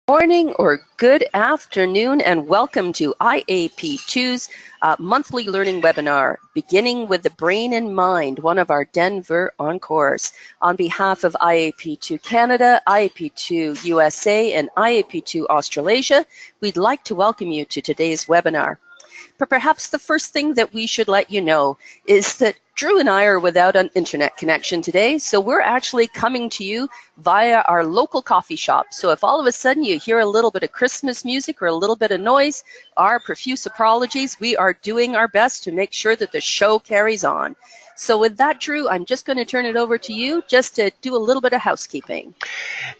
Morning or good afternoon, and welcome to IAP2's monthly learning webinar, beginning with the brain in mind, one of our Denver Encores. On behalf of IAP2 Canada, IAP2 USA, and IAP2 Australasia, we'd like to welcome you to today's webinar. But perhaps the first thing that we should let you know is that Drew and I are without an internet connection today, so we're actually coming to you via our local coffee shop. So if all of a sudden you hear a little bit of Christmas music or a little bit of noise, our profuse apologies. We are doing our best to make sure that the show carries on. So with that, Drew, I'm just going to turn it over to you just to do a little bit of housekeeping.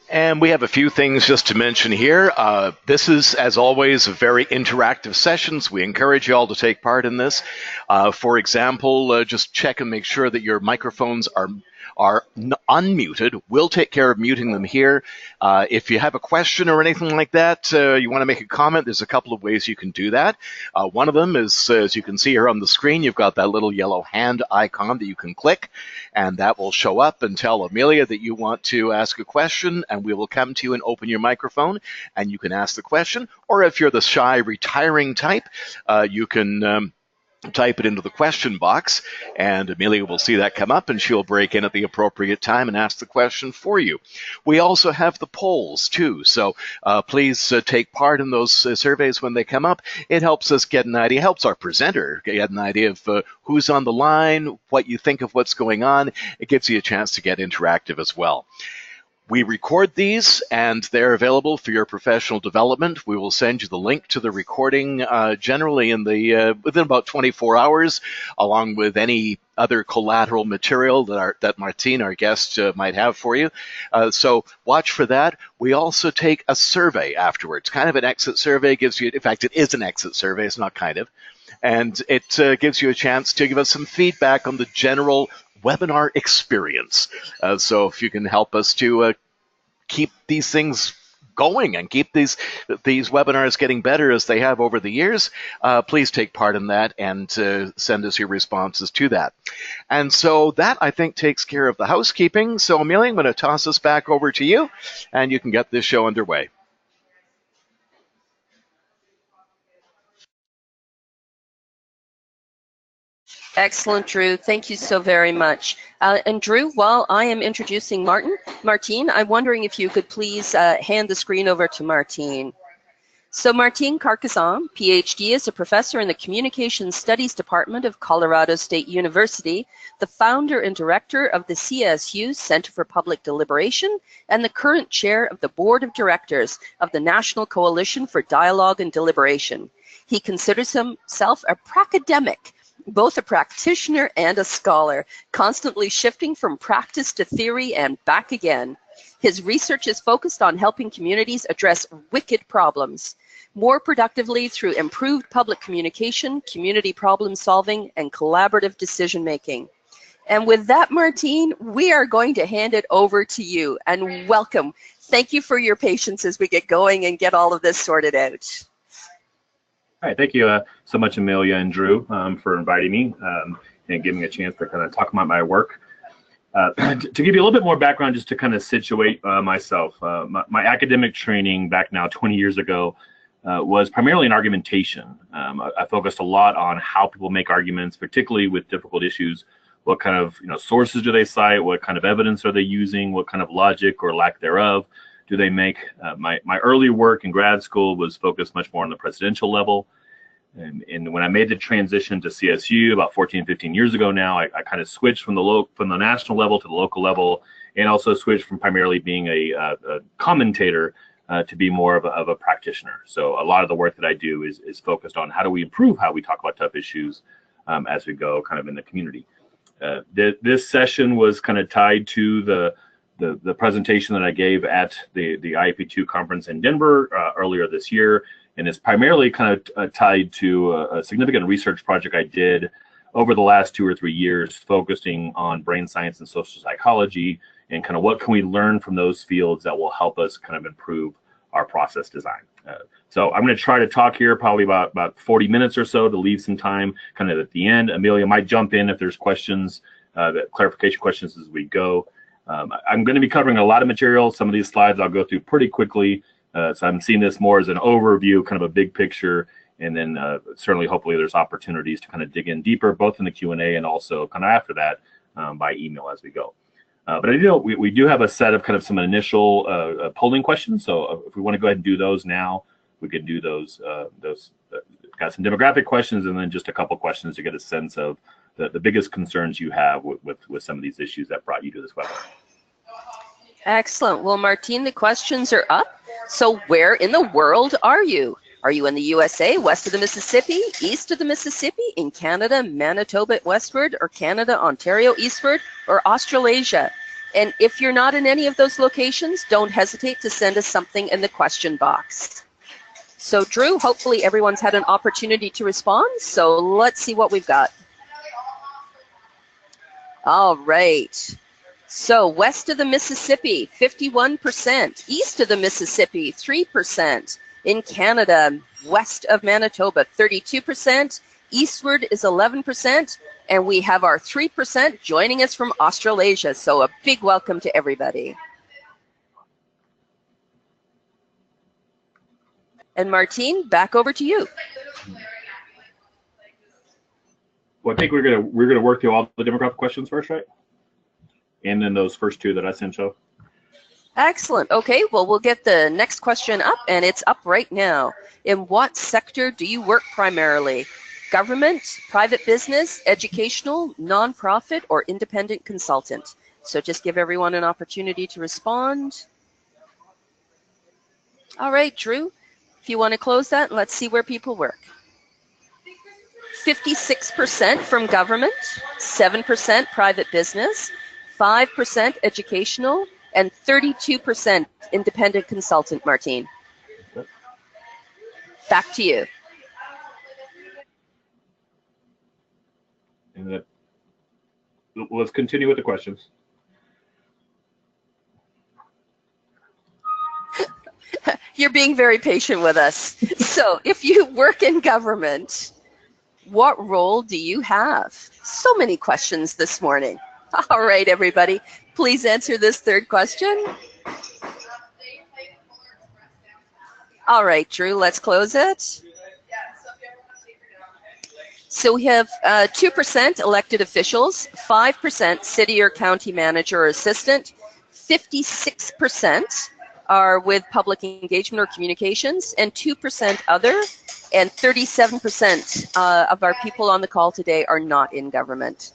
And we have a few things just to mention here. This is, as always, a very interactive sessions. We encourage you all to take part in this. For example, just check and make sure that your microphones are unmuted. We'll take care of muting them here. If you have a question or anything like that, you want to make a comment, there's a couple of ways you can do that. One of them is, as you can see here on the screen, you've got that little yellow hand icon that you can click, and that will show up and tell Amelia that you want to ask a question, and we will come to you and open your microphone, and you can ask the question. Or if you're the shy, retiring type, you can type it into the question box, and Amelia will see that come up, and she'll break in at the appropriate time and ask the question for you. We also have the polls, too, so please take part in those surveys when they come up. It helps us get an idea, helps our presenter get an idea of who's on the line, what you think of what's going on. It gives you a chance to get interactive as well. We record these, and they're available for your professional development. We will send you the link to the recording generally in within about 24 hours, along with any other collateral material that Martine, our guest, might have for you. So watch for that. We also take a survey afterwards, kind of an exit survey. Gives you, in fact, it is an exit survey. It's not kind of. And it gives you a chance to give us some feedback on the general webinar experience. So if you can help us to keep these things going and keep these webinars getting better as they have over the years, please take part in that and send us your responses to that. And so that, I think, takes care of the housekeeping. So Amelia, I'm going to toss us back over to you, and you can get this show underway. Excellent, Drew. Thank you so very much. And Drew, while I am introducing Martine, I'm wondering if you could please hand the screen over to Martine. So Martine Carcassonne, PhD, is a professor in the Communications Studies Department of Colorado State University, the founder and director of the CSU Center for Public Deliberation, and the current chair of the Board of Directors of the National Coalition for Dialogue and Deliberation. He considers himself a pracademic, both a practitioner and a scholar, constantly shifting from practice to theory and back again. His research is focused on helping communities address wicked problems more productively through improved public communication, community problem solving, and collaborative decision making. And with that, Martine, we are going to hand it over to you, and welcome. Thank you for your patience as we get going and get all of this sorted out. All right, thank you so much, Amelia and Drew, for inviting me and giving me a chance to kind of talk about my work. To give you a little bit more background, just to kind of situate myself, my academic training back now 20 years ago was primarily in argumentation. I focused a lot on how people make arguments, particularly with difficult issues. What kind of sources do they cite? What kind of evidence are they using? What kind of logic or lack thereof do they make? My early work in grad school was focused much more on the presidential level. And when I made the transition to CSU about 14, 15 years ago now, I kind of switched from the national level to the local level, and also switched from primarily being a commentator to be more of a practitioner. So a lot of the work that I do is focused on how do we improve how we talk about tough issues as we go kind of in the community. This session was kind of tied to the presentation that I gave at the IAP2 conference in Denver earlier this year, and it's primarily kind of tied to a significant research project I did over the last 2 or 3 years, focusing on brain science and social psychology, and kind of what can we learn from those fields that will help us kind of improve our process design. So I'm going to try to talk here probably about 40 minutes or so to leave some time kind of at the end. Amelia might jump in if there's questions, clarification questions as we go. I'm going to be covering a lot of material. Some of these slides I'll go through pretty quickly, So I'm seeing this more as an overview, kind of a big picture, and then certainly, hopefully, there's opportunities to kind of dig in deeper, both in the Q&A and also kind of after that by email as we go. But I know we do have a set of kind of some initial polling questions. So if we want to go ahead and do those now, we can do those. Got some demographic questions, and then just a couple questions to get a sense of the biggest concerns you have with some of these issues that brought you to this webinar. Excellent. Well, Martine, the questions are up. So where in the world are you? Are you in the USA, west of the Mississippi, east of the Mississippi, in Canada, Manitoba westward, or Canada, Ontario eastward, or Australasia? And if you're not in any of those locations, don't hesitate to send us something in the question box. So Drew, hopefully everyone's had an opportunity to respond. So let's see what we've got. All right. So west of the Mississippi, 51%. East of the Mississippi, 3%. In Canada, west of Manitoba, 32%. Eastward is 11%. And we have our 3% joining us from Australasia. So a big welcome to everybody. And Martine, back over to you. Well, I think we're gonna work through all the demographic questions first, right? And then those first two that I sent you. Excellent. Okay, well, we'll get the next question up, and it's up right now. In what sector do you work primarily? Government, private business, educational, nonprofit, or independent consultant? So just give everyone an opportunity to respond. All right, Drew, if you want to close that, let's see where people work. 56% from government, 7% private business, 5% educational, and 32% independent consultant, Martine. Back to you. And let's continue with the questions. You're being very patient with us. So if you work in government, what role do you have? So many questions this morning. All right, everybody, please answer this third question. All right, Drew, let's close it. So we have 2% elected officials, 5% city or county manager or assistant, 56% are with public engagement or communications, and 2% other, and 37% of our people on the call today are not in government.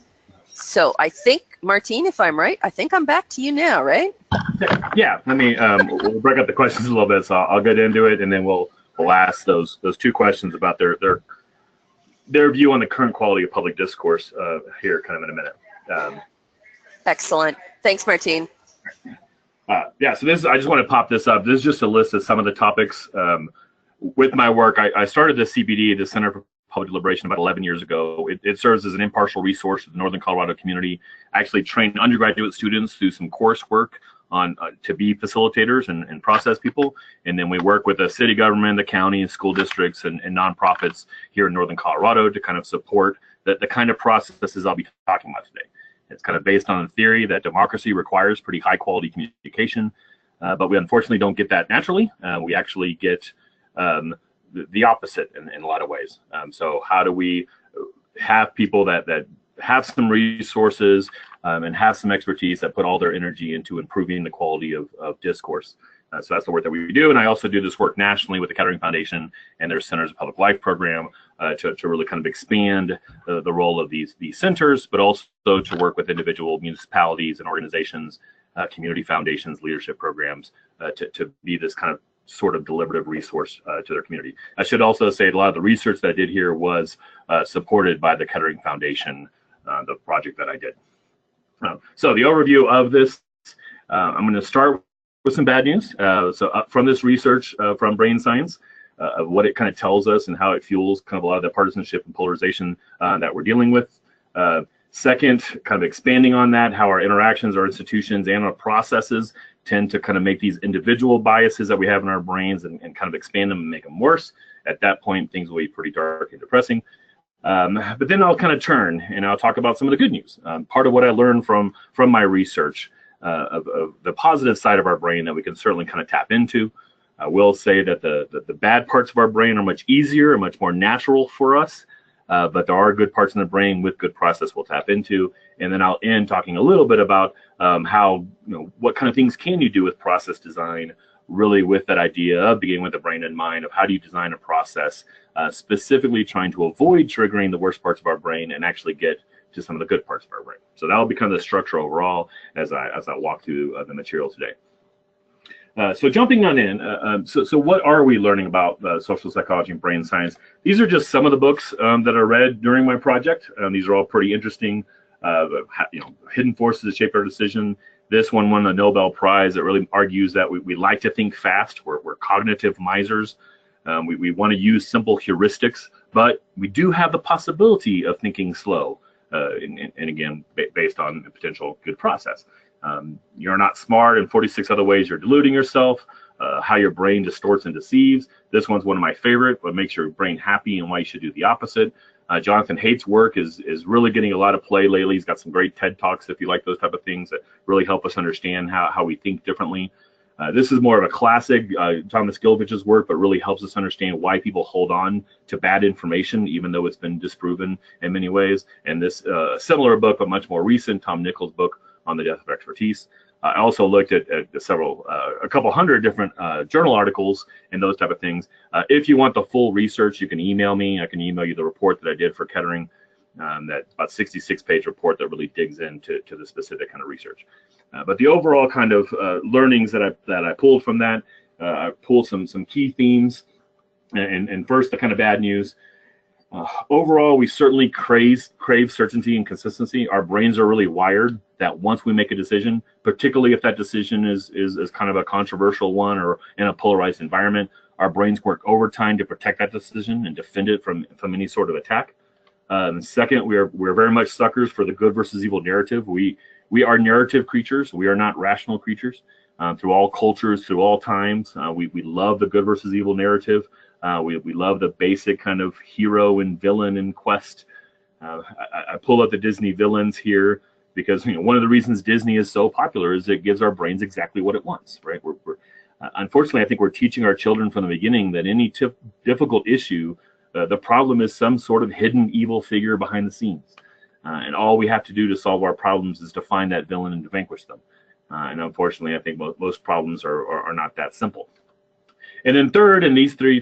So I think, Martine, if I'm right, I think I'm back to you now, right? Yeah, let me, we'll break up the questions a little bit, so I'll get into it, and then we'll ask those two questions about their view on the current quality of public discourse here kind of in a minute. Excellent. Thanks, Martine. Yeah, so I just want to pop this up. This is just a list of some of the topics. With my work, I started the CPD, the Center for Public Deliberation, about 11 years ago. It serves as an impartial resource for the Northern Colorado community. I actually trained undergraduate students through some coursework on to be facilitators and process people. And then we work with the city government, the county, and school districts, and nonprofits here in Northern Colorado to kind of support the kind of processes I'll be talking about today. It's kind of based on the theory that democracy requires pretty high quality communication, but we unfortunately don't get that naturally. We actually get the opposite in a lot of ways. So how do we have people that have some resources and have some expertise that put all their energy into improving the quality of discourse? So that's the work that we do. And I also do this work nationally with the Kettering Foundation and their Centers of Public Life program to really kind of expand the role of these centers, but also to work with individual municipalities and organizations, community foundations, leadership programs to be this kind of sort of deliberative resource to their community. I should also say a lot of the research that I did here was supported by the Kettering Foundation, the project that I did. So the overview of this, I'm going to start with some bad news. So from this research from Brain Science, of what it kind of tells us and how it fuels kind of a lot of the partisanship and polarization that we're dealing with. Second, kind of expanding on that, how our interactions, our institutions, and our processes tend to kind of make these individual biases that we have in our brains and kind of expand them and make them worse. At that point, things will be pretty dark and depressing. But then I'll kind of turn and I'll talk about some of the good news. Part of what I learned from my research of the positive side of our brain that we can certainly kind of tap into. I will say that the bad parts of our brain are much easier and much more natural for us, but there are good parts in the brain with good process we'll tap into. And then I'll end talking a little bit about how, what kind of things can you do with process design, really with that idea of beginning with the brain in mind of how do you design a process, specifically trying to avoid triggering the worst parts of our brain and actually get to some of the good parts of our brain. So that'll become the structure overall as I walk through the material today. So jumping on in, so what are we learning about social psychology and brain science? These are just some of the books that I read during my project. These are all pretty interesting. Hidden Forces that Shape Our Decision. This one won a Nobel Prize. It really argues that we like to think fast. We're cognitive misers. We want to use simple heuristics, but we do have the possibility of thinking slow, and again, based on a potential good process. You're not smart in 46 other ways you're deluding yourself, how your brain distorts and deceives. This one's one of my favorite, what makes your brain happy and why you should do the opposite. Jonathan Haidt's work is really getting a lot of play lately. He's got some great TED Talks if you like those type of things that really help us understand how we think differently. This is more of a classic, Thomas Gilovich's work, but really helps us understand why people hold on to bad information, even though it's been disproven in many ways. And this similar book, but much more recent, Tom Nichols' book on the death of expertise. I also looked at a couple hundred different journal articles and those type of things. If you want the full research, you can email me. I can email you the report that I did for Kettering. That's about 66-page report that really digs into the specific kind of research. But the overall kind of learnings that I pulled from that, I pulled some key themes. And first, the kind of bad news. Overall, we certainly crave certainty and consistency. Our brains are really wired that once we make a decision, particularly if that decision is kind of a controversial one or in a polarized environment, our brains work overtime to protect that decision and defend it from any sort of attack. Second, we're very much suckers for the good versus evil narrative. We are narrative creatures. We are not rational creatures. Through all cultures, through all times, we love the good versus evil narrative. We love the basic kind of hero and villain and quest. I pull up the Disney villains here because one of the reasons Disney is so popular is it gives our brains exactly what it wants, right? Unfortunately, I think we're teaching our children from the beginning that any difficult issue, the problem is some sort of hidden evil figure behind the scenes. And all we have to do to solve our problems is to find that villain and to vanquish them. And unfortunately, I think most problems are not that simple. And then third, and these three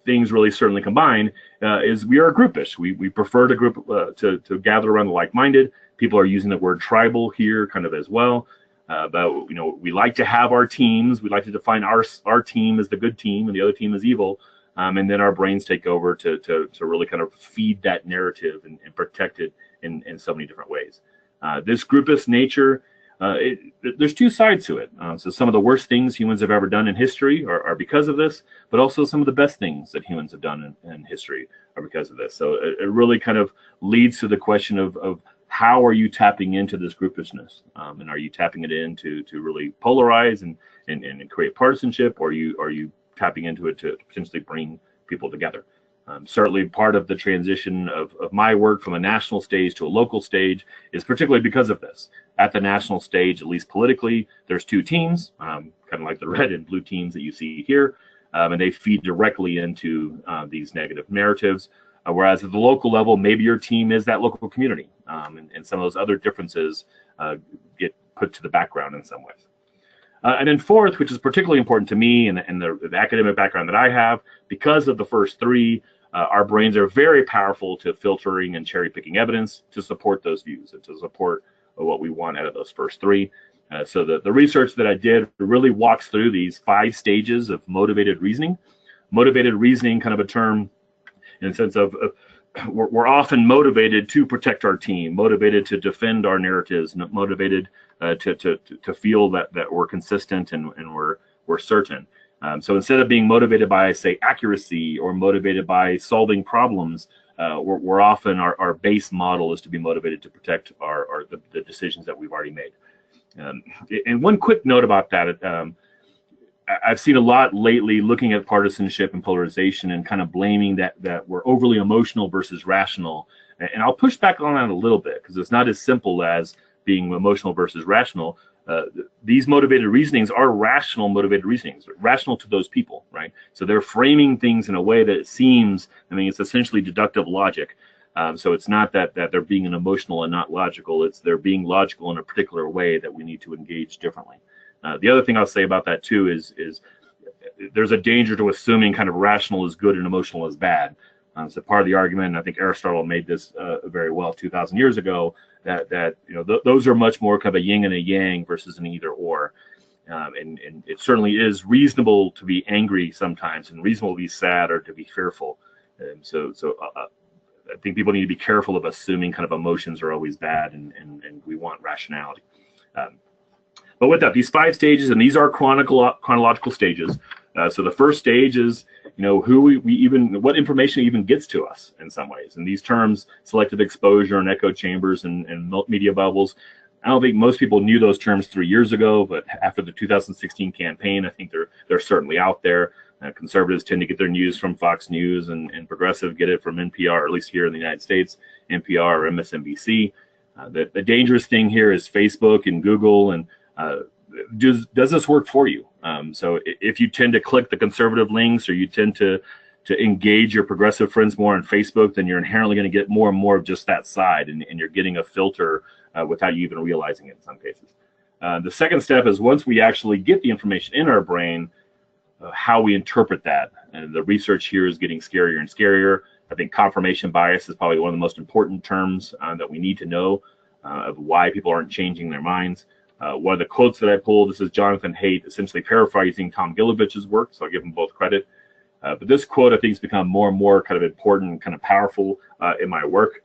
things really certainly combine, is we are groupish. We prefer to group to gather around the like-minded. People are using the word tribal here kind of as well. But we like to have our teams. We like to define our team as the good team and the other team as evil. And then our brains take over to really kind of feed that narrative and protect it in so many different ways. This groupish nature, there's two sides to it. So some of the worst things humans have ever done in history are because of this, but also some of the best things that humans have done in history are because of this. So it really kind of leads to the question of how are you tapping into this groupishness? And are you tapping it in to really polarize and create partisanship, or are you tapping into it to potentially bring people together? Certainly part of the transition of my work from a national stage to a local stage is particularly because of this. At the national stage, at least politically, there's two teams, kind of like the red and blue teams that you see here, and they feed directly into these negative narratives. Whereas at the local level, maybe your team is that local community, and some of those other differences get put to the background in some ways. And then fourth, which is particularly important to me and the academic background that I have, because of the first three, our brains are very powerful to filtering and cherry picking evidence to support those views and to support what we want out of those first three. So the research that I did really walks through these 5 stages of motivated reasoning. Motivated reasoning, kind of a term in the sense of we're often motivated to protect our team, motivated to defend our narratives, motivated to feel that we're consistent and we're certain. So instead of being motivated by, say, accuracy or motivated by solving problems, we're often our base model is to be motivated to protect the decisions that we've already made. And one quick note about that. I've seen a lot lately looking at partisanship and polarization and kind of blaming that we're overly emotional versus rational. And I'll push back on that a little bit because it's not as simple as being emotional versus rational. these motivated reasonings are rational motivated reasonings, rational to those people, right? So they're framing things in a way that it seems, I mean, it's essentially deductive logic. So it's not that they're being emotional and not logical, it's they're being logical in a particular way that we need to engage differently. The other thing I'll say about that too is there's a danger to assuming kind of rational is good and emotional is bad. So part of the argument, and I think Aristotle made this very well 2,000 years ago, that you know those are much more kind of a yin and a yang versus an either or. And it certainly is reasonable to be angry sometimes, and reasonable to be sad or to be fearful. So I think people need to be careful of assuming kind of emotions are always bad, and we want rationality. But with that, these 5 stages, and these are chronological stages. So the first stage is, you know, what information even gets to us in some ways. And these terms, selective exposure and echo chambers and media bubbles, I don't think most people knew those terms 3 years ago, but after the 2016 campaign, I think they're certainly out there. Conservatives tend to get their news from Fox News, and progressive get it from NPR, or at least here in the United States, NPR or MSNBC. The dangerous thing here is Facebook and Google, and does this work for you? So if you tend to click the conservative links, or you tend to engage your progressive friends more on Facebook, then you're inherently going to get more and more of just that side, and you're getting a filter without you even realizing it in some cases. The second step is, once we actually get the information in our brain, how we interpret that. And the research here is getting scarier and scarier. I think confirmation bias is probably one of the most important terms that we need to know of why people aren't changing their minds. One of the quotes that I pulled, this is Jonathan Haidt, essentially paraphrasing Tom Gilovich's work, so I'll give them both credit. But this quote, I think, has become more and more kind of important and kind of powerful in my work.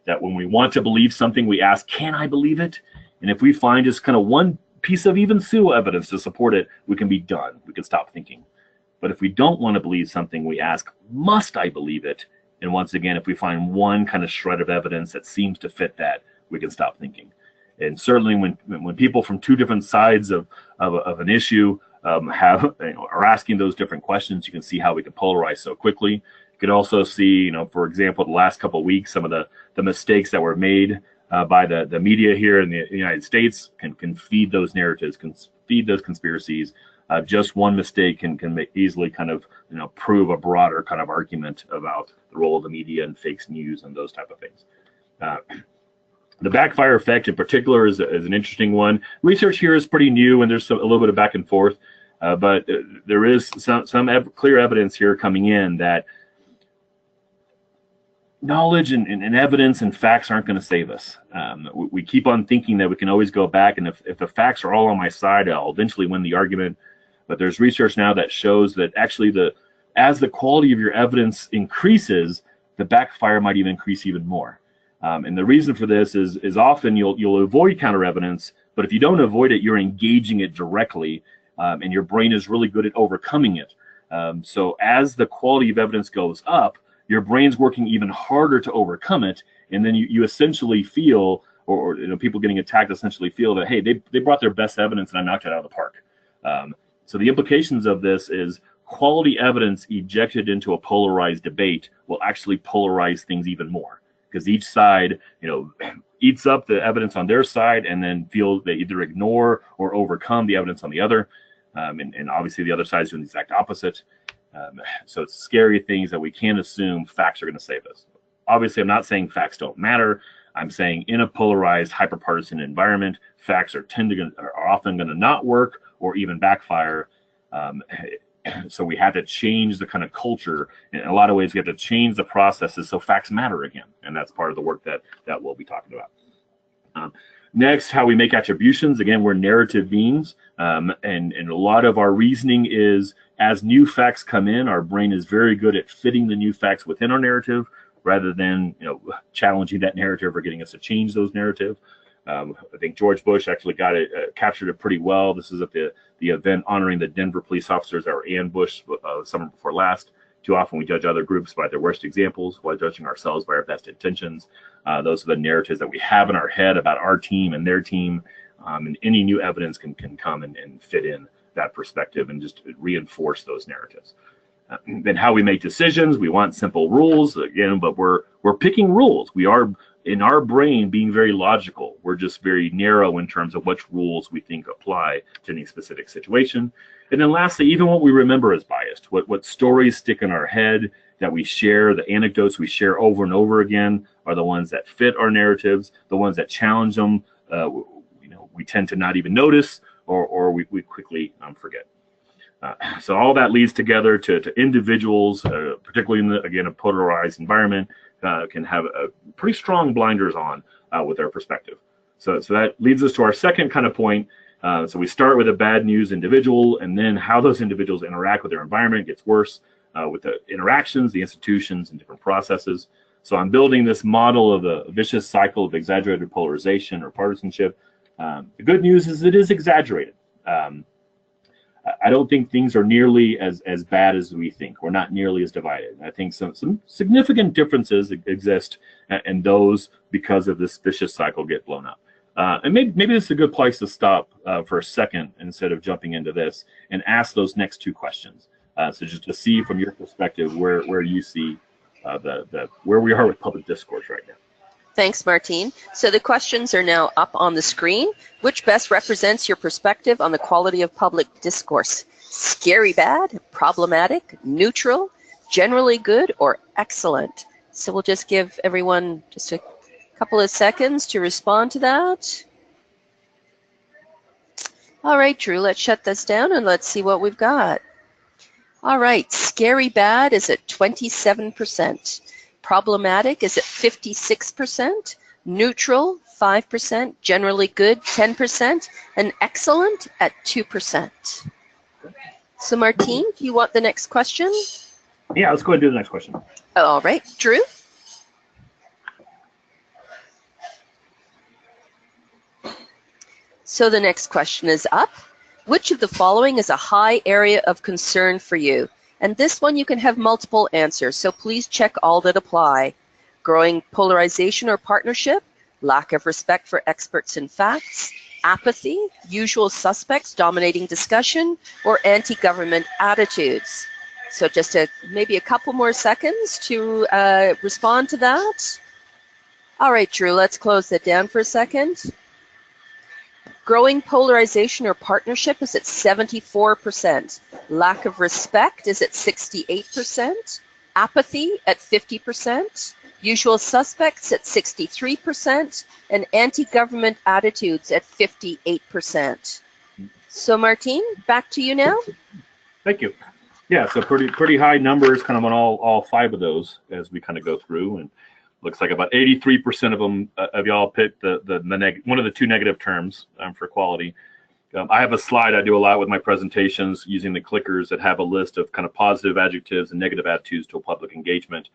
That when we want to believe something, we ask, can I believe it? And if we find just kind of one piece of even pseudo evidence to support it, we can be done. We can stop thinking. But if we don't want to believe something, we ask, must I believe it? And once again, if we find one kind of shred of evidence that seems to fit that, we can stop thinking. And certainly when people from 2 different sides of an issue are asking those different questions, you can see how we can polarize so quickly. You can also see, you know, for example, the last couple of weeks, some of the mistakes that were made by the media here in the United States can feed those narratives, can feed those conspiracies. Just one mistake can easily kind of, you know, prove a broader kind of argument about the role of the media and fake news and those type of things. The backfire effect in particular is an interesting one. Research here is pretty new, and there's a little bit of back and forth, but there is some clear evidence here coming in that knowledge and evidence and facts aren't going to save us. We keep on thinking that we can always go back, and if the facts are all on my side, I'll eventually win the argument. But there's research now that shows that actually as the quality of your evidence increases, the backfire might even increase even more. And the reason for this is often you'll avoid counter evidence, but if you don't avoid it, you're engaging it directly, and your brain is really good at overcoming it. So as the quality of evidence goes up, your brain's working even harder to overcome it, and then you essentially feel, or you know, people getting attacked essentially feel that, hey, they brought their best evidence and I knocked it out of the park. So the implications of this is quality evidence ejected into a polarized debate will actually polarize things even more, because each side, you know, eats up the evidence on their side and then feel they either ignore or overcome the evidence on the other. And obviously the other side is doing the exact opposite. So it's scary things that we can't assume facts are going to save us. Obviously, I'm not saying facts don't matter. I'm saying in a polarized, hyperpartisan environment, facts are often going to not work or even backfire. So we have to change the kind of culture. In a lot of ways, we have to change the processes so facts matter again. And that's part of the work that we'll be talking about. Next, how we make attributions. Again, we're narrative beings. And a lot of our reasoning is, as new facts come in, our brain is very good at fitting the new facts within our narrative rather than, you know, challenging that narrative or getting us to change those narrative. I think George Bush actually captured it pretty well. This is at the event honoring the Denver police officers that were ambushed summer before last. Too often we judge other groups by their worst examples while judging ourselves by our best intentions. Those are the narratives that we have in our head about our team and their team. And any new evidence can come and fit in that perspective and just reinforce those narratives. Then how we make decisions, we want simple rules again, but we're picking rules. We are in our brain being very logical. We're just very narrow in terms of which rules we think apply to any specific situation. And then lastly, even what we remember is biased. What stories stick in our head that we share, the anecdotes we share over and over again are the ones that fit our narratives. The ones that challenge them, we tend to not even notice, or we quickly forget. So all that leads together to individuals, particularly in again, a polarized environment, can have a pretty strong blinders on with their perspective. So that leads us to our second kind of point. So we start with a bad news individual, and then how those individuals interact with their environment gets worse with the interactions, the institutions, and different processes. So I'm building this model of a vicious cycle of exaggerated polarization or partisanship. The good news is it is exaggerated. I don't think things are nearly as bad as we think. We're not nearly as divided. I think some significant differences exist, and those, because of this vicious cycle, get blown up. And maybe this is a good place to stop for a second instead of jumping into this and ask those next two questions. So just to see from your perspective where you see where we are with public discourse right now. Thanks, Martine. So the questions are now up on the screen. Which best represents your perspective on the quality of public discourse? Scary bad, problematic, neutral, generally good, or excellent? So we'll just give everyone just a couple of seconds to respond to that. All right, Drew, let's shut this down and let's see what we've got. All right, scary bad is at 27%. Problematic is at 56%, neutral 5%, generally good 10%, and excellent at 2%. So Martine, do you want the next question? Yeah, let's go ahead and do the next question. All right, Drew? So the next question is up. Which of the following is a high area of concern for you? And this one you can have multiple answers, so please check all that apply. Growing polarization or partnership, lack of respect for experts and facts, apathy, usual suspects dominating discussion, or anti-government attitudes. So just maybe a couple more seconds to respond to that. All right, Drew, let's close that down for a second. Growing polarization or partnership is at 74%. Lack of respect is at 68%. Apathy at 50%. Usual suspects at 63%. And anti-government attitudes at 58%. So Martine, back to you now. Thank you. Yeah, so pretty high numbers kind of on all five of those as we kind of go through, and looks like about 83% of them of y'all picked one of the two negative terms for quality. I have a slide I do a lot with my presentations using the clickers that have a list of kind of positive adjectives and negative attitudes to public engagement,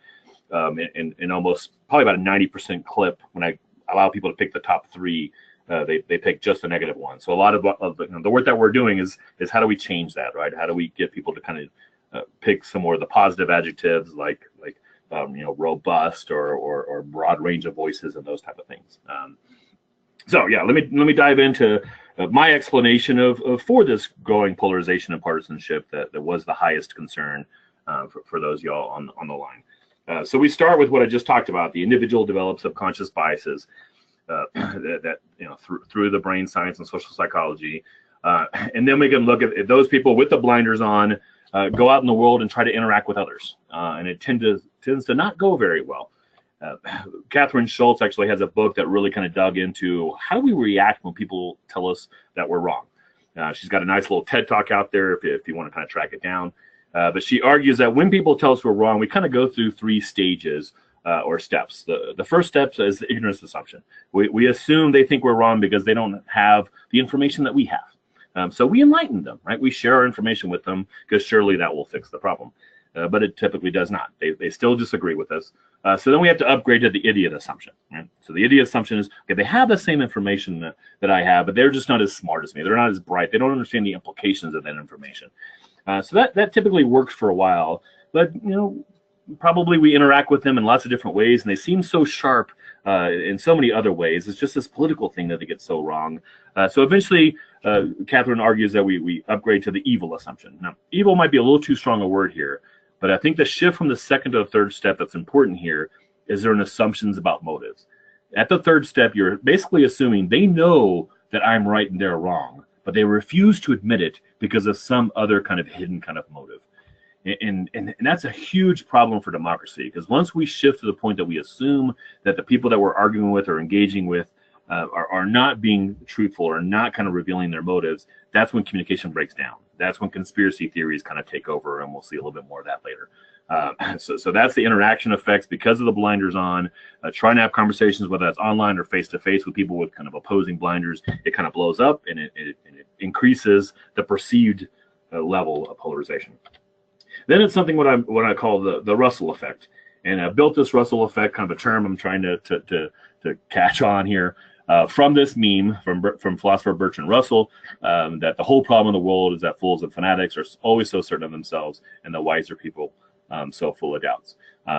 in almost probably about a 90% clip. When I allow people to pick the top three, they pick just the negative one. So a lot of the work that we're doing is how do we change that, right? How do we get people to kind of pick some more of the positive adjectives like robust or broad range of voices and those type of things. So yeah, let me dive into my explanation of for this growing polarization and partisanship that was the highest concern for those y'all on the line. So we start with what I just talked about. The individual develops subconscious biases that through the brain science and social psychology, and then we can look at those people with the blinders on. Go out in the world and try to interact with others, and it tends to not go very well. Catherine Schultz actually has a book that really kind of dug into how do we react when people tell us that we're wrong. She's got a nice little TED Talk out there if you want to kind of track it down. But she argues that when people tell us we're wrong, we kind of go through three stages or steps. The first step is the ignorance assumption. We assume they think we're wrong because they don't have the information that we have. So we enlighten them, right? We share our information with them because surely that will fix the problem. But it typically does not. They still disagree with us. So then we have to upgrade to the idiot assumption. Right? So the idiot assumption is, okay, they have the same information that I have, but they're just not as smart as me. They're not as bright. They don't understand the implications of that information. So that typically works for a while. But, probably we interact with them in lots of different ways, and they seem so sharp in so many other ways. It's just this political thing that they get so wrong. So eventually, Catherine argues that we upgrade to the evil assumption. Now, evil might be a little too strong a word here, But I think the shift from the second to the third step that's important here is there are assumptions about motives. At the third step, you're basically assuming they know that I'm right and they're wrong, but they refuse to admit it because of some other kind of hidden kind of motive. And that's a huge problem for democracy, because once we shift to the point that we assume that the people that we're arguing with or engaging with are not being truthful or not kind of revealing their motives, that's when communication breaks down. That's when conspiracy theories kind of take over, and we'll see a little bit more of that later. So that's the interaction effects because of the blinders on. Trying to have conversations, whether that's online or face-to-face with people with kind of opposing blinders, it kind of blows up, and it increases the perceived level of polarization. Then it's something what I call the Russell effect. And I built this Russell effect, kind of a term I'm trying to catch on here, from this meme from philosopher Bertrand Russell, that the whole problem in the world is that fools and fanatics are always so certain of themselves, and the wiser people so full of doubts.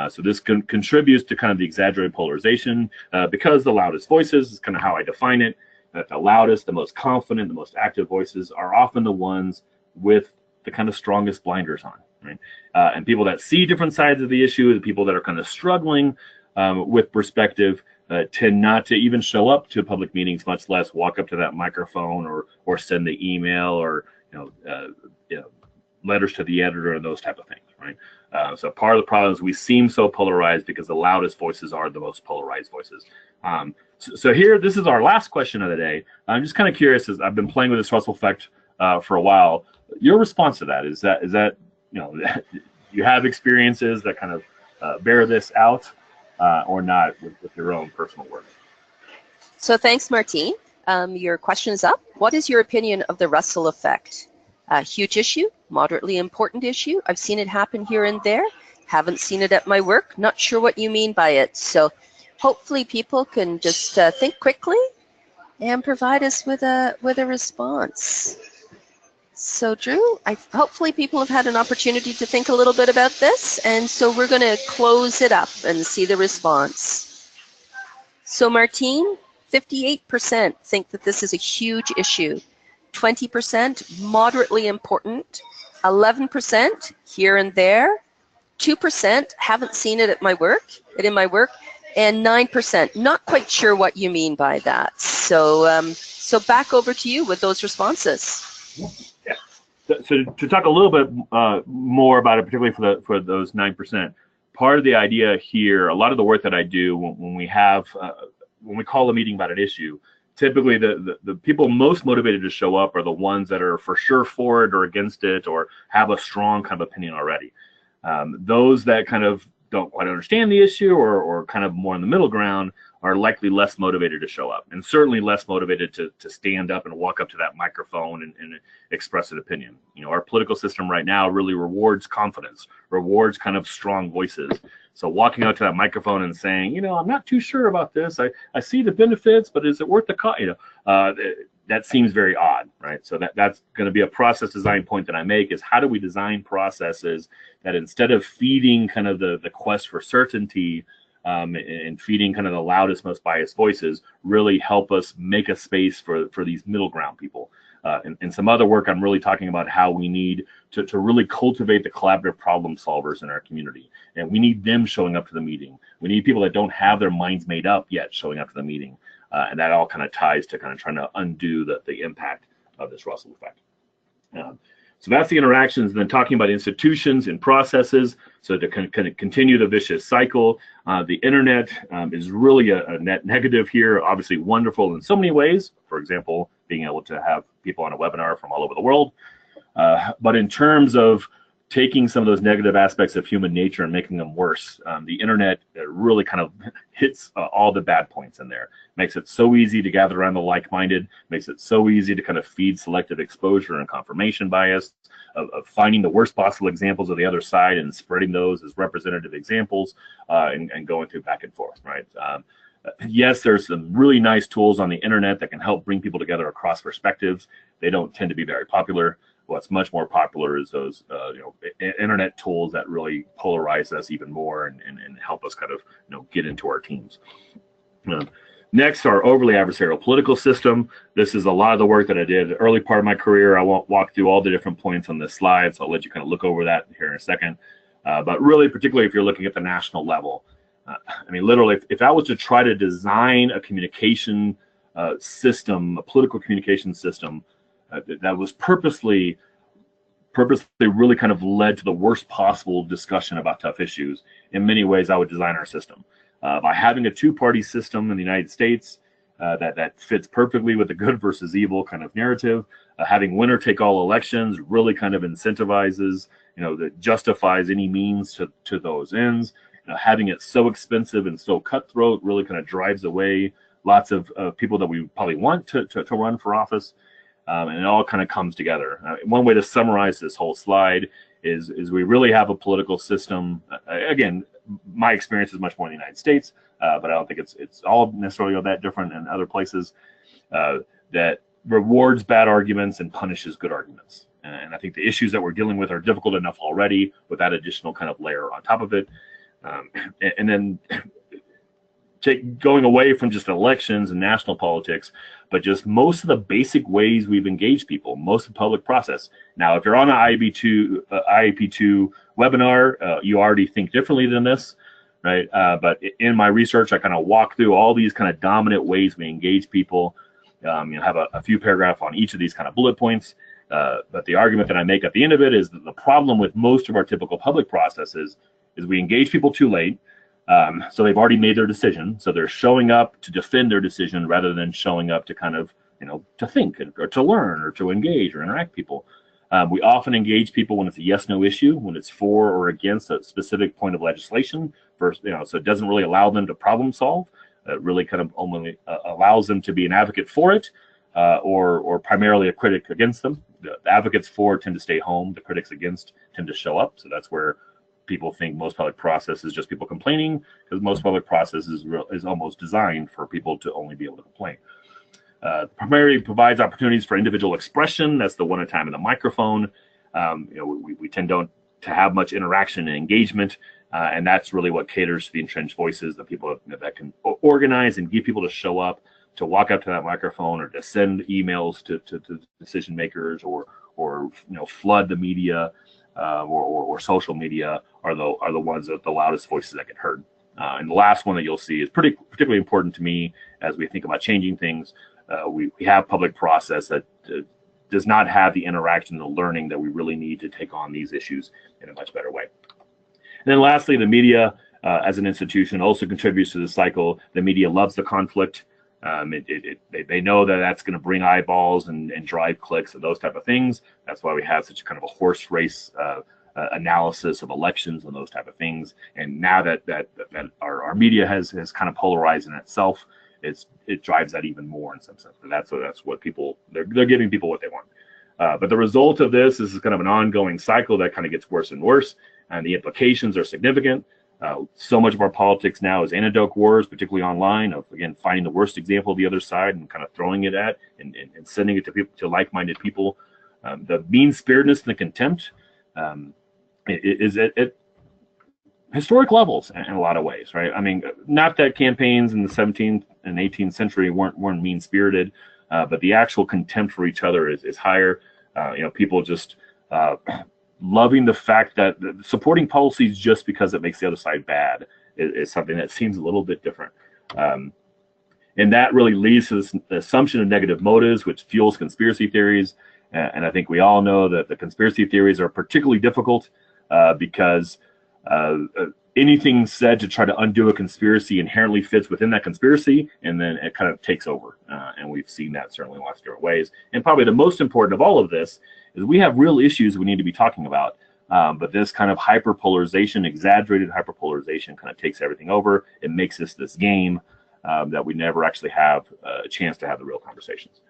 So this contributes to kind of the exaggerated polarization, because the loudest voices is kind of how I define it. That the loudest, the most confident, the most active voices are often the ones with the kind of strongest blinders on. Right? And people that see different sides of the issue, the people that are kind of struggling with perspective, tend not to even show up to public meetings, much less walk up to that microphone or send the email or letters to the editor and those type of things. Right? So part of the problem is we seem so polarized because the loudest voices are the most polarized voices. So here, this is our last question of the day. I'm just kind of curious, as I've been playing with this Russell effect for a while. Your response to that is that you have experiences that kind of bear this out, or not with your own personal work. So thanks, Martine. Your question is up. What is your opinion of the Russell effect? A huge issue, moderately important issue. I've seen it happen here and there. Haven't seen it at my work. Not sure what you mean by it. So hopefully people can just think quickly and provide us with a response. So Drew, hopefully people have had an opportunity to think a little bit about this, and so we're going to close it up and see the response. So Martine, 58% think that this is a huge issue, 20% moderately important, 11% here and there, 2% haven't seen it in my work, and 9% not quite sure what you mean by that. So so back over to you with those responses. Yeah. So to talk a little bit more about it, particularly for those 9%, part of the idea here, a lot of the work that I do when we call a meeting about an issue, typically the people most motivated to show up are the ones that are for sure for it or against it or have a strong kind of opinion already. Those that kind of don't quite understand the issue or kind of more in the middle ground are likely less motivated to show up, and certainly less motivated to stand up and walk up to that microphone and express an opinion. Our political system right now really rewards confidence, rewards kind of strong voices. So walking out to that microphone and saying, I'm not too sure about this. I see the benefits, but is it worth the cost? That seems very odd, right? So that's going to be a process design point that I make, is how do we design processes that, instead of feeding kind of the quest for certainty and feeding kind of the loudest, most biased voices, really help us make a space for these middle ground people. In some other work, I'm really talking about how we need to really cultivate the collaborative problem solvers in our community. And we need them showing up to the meeting. We need people that don't have their minds made up yet showing up to the meeting. And that all kind of ties to kind of trying to undo the impact of this Russell effect. So that's the interactions. And then talking about institutions and processes. So to kind of continue the vicious cycle, the internet is really a net negative here. Obviously wonderful in so many ways. For example, being able to have people on a webinar from all over the world. But in terms of taking some of those negative aspects of human nature and making them worse, the internet really kind of hits all the bad points in there. Makes it so easy to gather around the like-minded, makes it so easy to kind of feed selective exposure and confirmation bias, of finding the worst possible examples of the other side and spreading those as representative examples, and going through back and forth, right? Yes, there's some really nice tools on the internet that can help bring people together across perspectives. They don't tend to be very popular. What's much more popular is those internet tools that really polarize us even more and help us kind of get into our teams. Next, our overly adversarial political system. This is a lot of the work that I did early part of my career. I won't walk through all the different points on this slide, so I'll let you kind of look over that here in a second. but really, particularly if you're looking at the national level. I mean, literally, if I was to try to design a communication system, a political communication system that was purposely really kind of led to the worst possible discussion about tough issues, in many ways, I would design our system. By having a two-party system in the United States that fits perfectly with the good versus evil kind of narrative, having winner-take-all elections really kind of incentivizes, that justifies any means to those ends. Having it so expensive and so cutthroat really kind of drives away lots of people that we probably want to run for office. And it all kind of comes together. One way to summarize this whole slide is we really have a political system. Again, my experience is much more in the United States, but I don't think it's all necessarily that different in other places, that rewards bad arguments and punishes good arguments. And I think the issues that we're dealing with are difficult enough already with that additional kind of layer on top of it. And then going away from just elections and national politics, but just most of the basic ways we've engaged people, most of the public process. Now, if you're on an IAP2 webinar, you already think differently than this, right? But in my research, I kind of walk through all these kind of dominant ways we engage people. Have a few paragraphs on each of these kind of bullet points. But the argument that I make at the end of it is that the problem with most of our typical public processes is we engage people too late. So they've already made their decision. So they're showing up to defend their decision rather than showing up to kind of, to think or to learn or to engage or interact people. We often engage people when it's a yes/no issue, when it's for or against a specific point of legislation. First, so it doesn't really allow them to problem solve. It really kind of only allows them to be an advocate for it, or primarily a critic against them. The advocates for tend to stay home. The critics against tend to show up. So that's where people think most public process is just people complaining, because most public process is almost designed for people to only be able to complain. Primarily provides opportunities for individual expression. That's the one at a time in the microphone. We tend to have much interaction and engagement, and that's really what caters to the entrenched voices, the people that can organize and get people to show up, to walk up to that microphone, or to send emails to decision makers, or flood the media. Or social media are the ones that the loudest voices that get heard. And the last one that you'll see is particularly important to me as we think about changing things. We have public process that does not have the interaction and the learning that we really need to take on these issues in a much better way. And then lastly, the media as an institution also contributes to the cycle. The media loves the conflict. They know that that's going to bring eyeballs and drive clicks and those type of things. That's why we have such kind of a horse race analysis of elections and those type of things. And now that our media has kind of polarized in itself, it drives that even more in some sense. And that's what they're giving people what they want. But the result of this is kind of an ongoing cycle that kind of gets worse and worse, and the implications are significant. So much of our politics now is anecdote wars, particularly online, of, again, finding the worst example of the other side and kind of throwing it at and sending it to people, to like-minded people. The mean-spiritedness and the contempt is at historic levels in a lot of ways, right? I mean, not that campaigns in the 17th and 18th century weren't mean-spirited, but the actual contempt for each other is higher. People just loving the fact that supporting policies just because it makes the other side bad is something that seems a little bit different. And that really leads to the assumption of negative motives, which fuels conspiracy theories. And I think we all know that the conspiracy theories are particularly difficult because anything said to try to undo a conspiracy inherently fits within that conspiracy, and then it kind of takes over. And we've seen that certainly in lots of different ways. And probably the most important of all of this is we have real issues we need to be talking about. But this kind of hyperpolarization, exaggerated hyperpolarization, kind of takes everything over. It makes this game that we never actually have a chance to have the real conversations.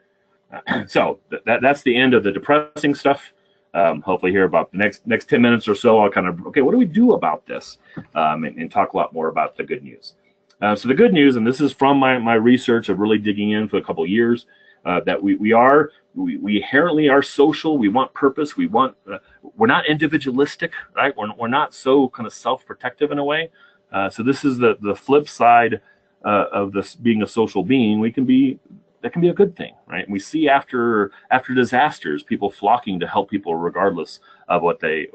So that's the end of the depressing stuff. Hopefully here about the next 10 minutes or so, I'll kind of, okay, what do we do about this? And talk a lot more about the good news. So the good news, and this is from my research of really digging in for a couple of years, that we inherently are social. We want purpose. We're not individualistic, right? We're not so kind of self-protective in a way. So this is the flip side of this being a social being. That can be a good thing, right? And we see after disasters, people flocking to help people regardless of what they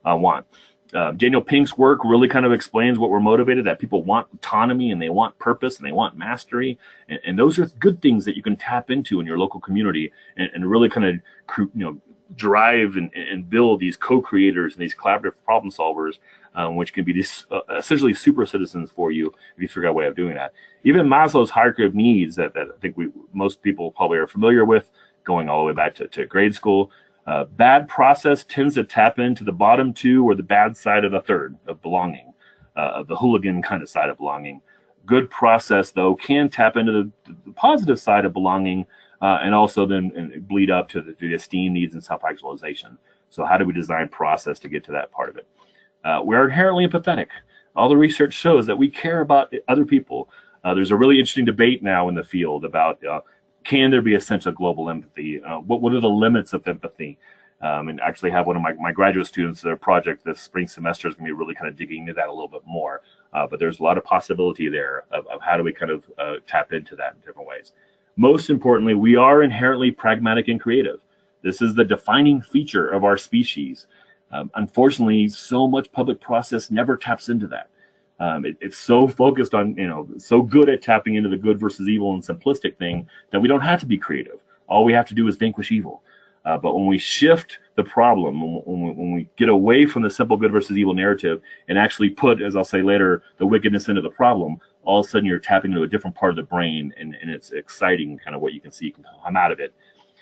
want. Daniel Pink's work really kind of explains what we're motivated, that people want autonomy and they want purpose and they want mastery. And those are good things that you can tap into in your local community and really kind of, drive and build these co-creators and these collaborative problem solvers, which can be these essentially super citizens for you if you figure out a way of doing that. Even Maslow's hierarchy of needs that I think most people probably are familiar with, going all the way back to grade school. Bad process tends to tap into the bottom two or the bad side of the third of belonging, of the hooligan kind of side of belonging. Good process, though, can tap into the positive side of belonging, and also then bleed up to the esteem needs and self-actualization. So how do we design process to get to that part of it? We're inherently empathetic. All the research shows that we care about other people. There's a really interesting debate now in the field about can there be a sense of global empathy? What are the limits of empathy? And actually have one of my graduate students, their project this spring semester is going to be really kind of digging into that a little bit more. But there's a lot of possibility there of how do we kind of tap into that in different ways. Most importantly, we are inherently pragmatic and creative. This is the defining feature of our species. Unfortunately, so much public process never taps into that. It's so focused on, so good at tapping into the good versus evil and simplistic thing that we don't have to be creative. All we have to do is vanquish evil. But when we shift the problem, when we get away from the simple good versus evil narrative and actually put, as I'll say later, the wickedness into the problem, all of a sudden you're tapping into a different part of the brain, and it's exciting kind of what you can see can come out of it.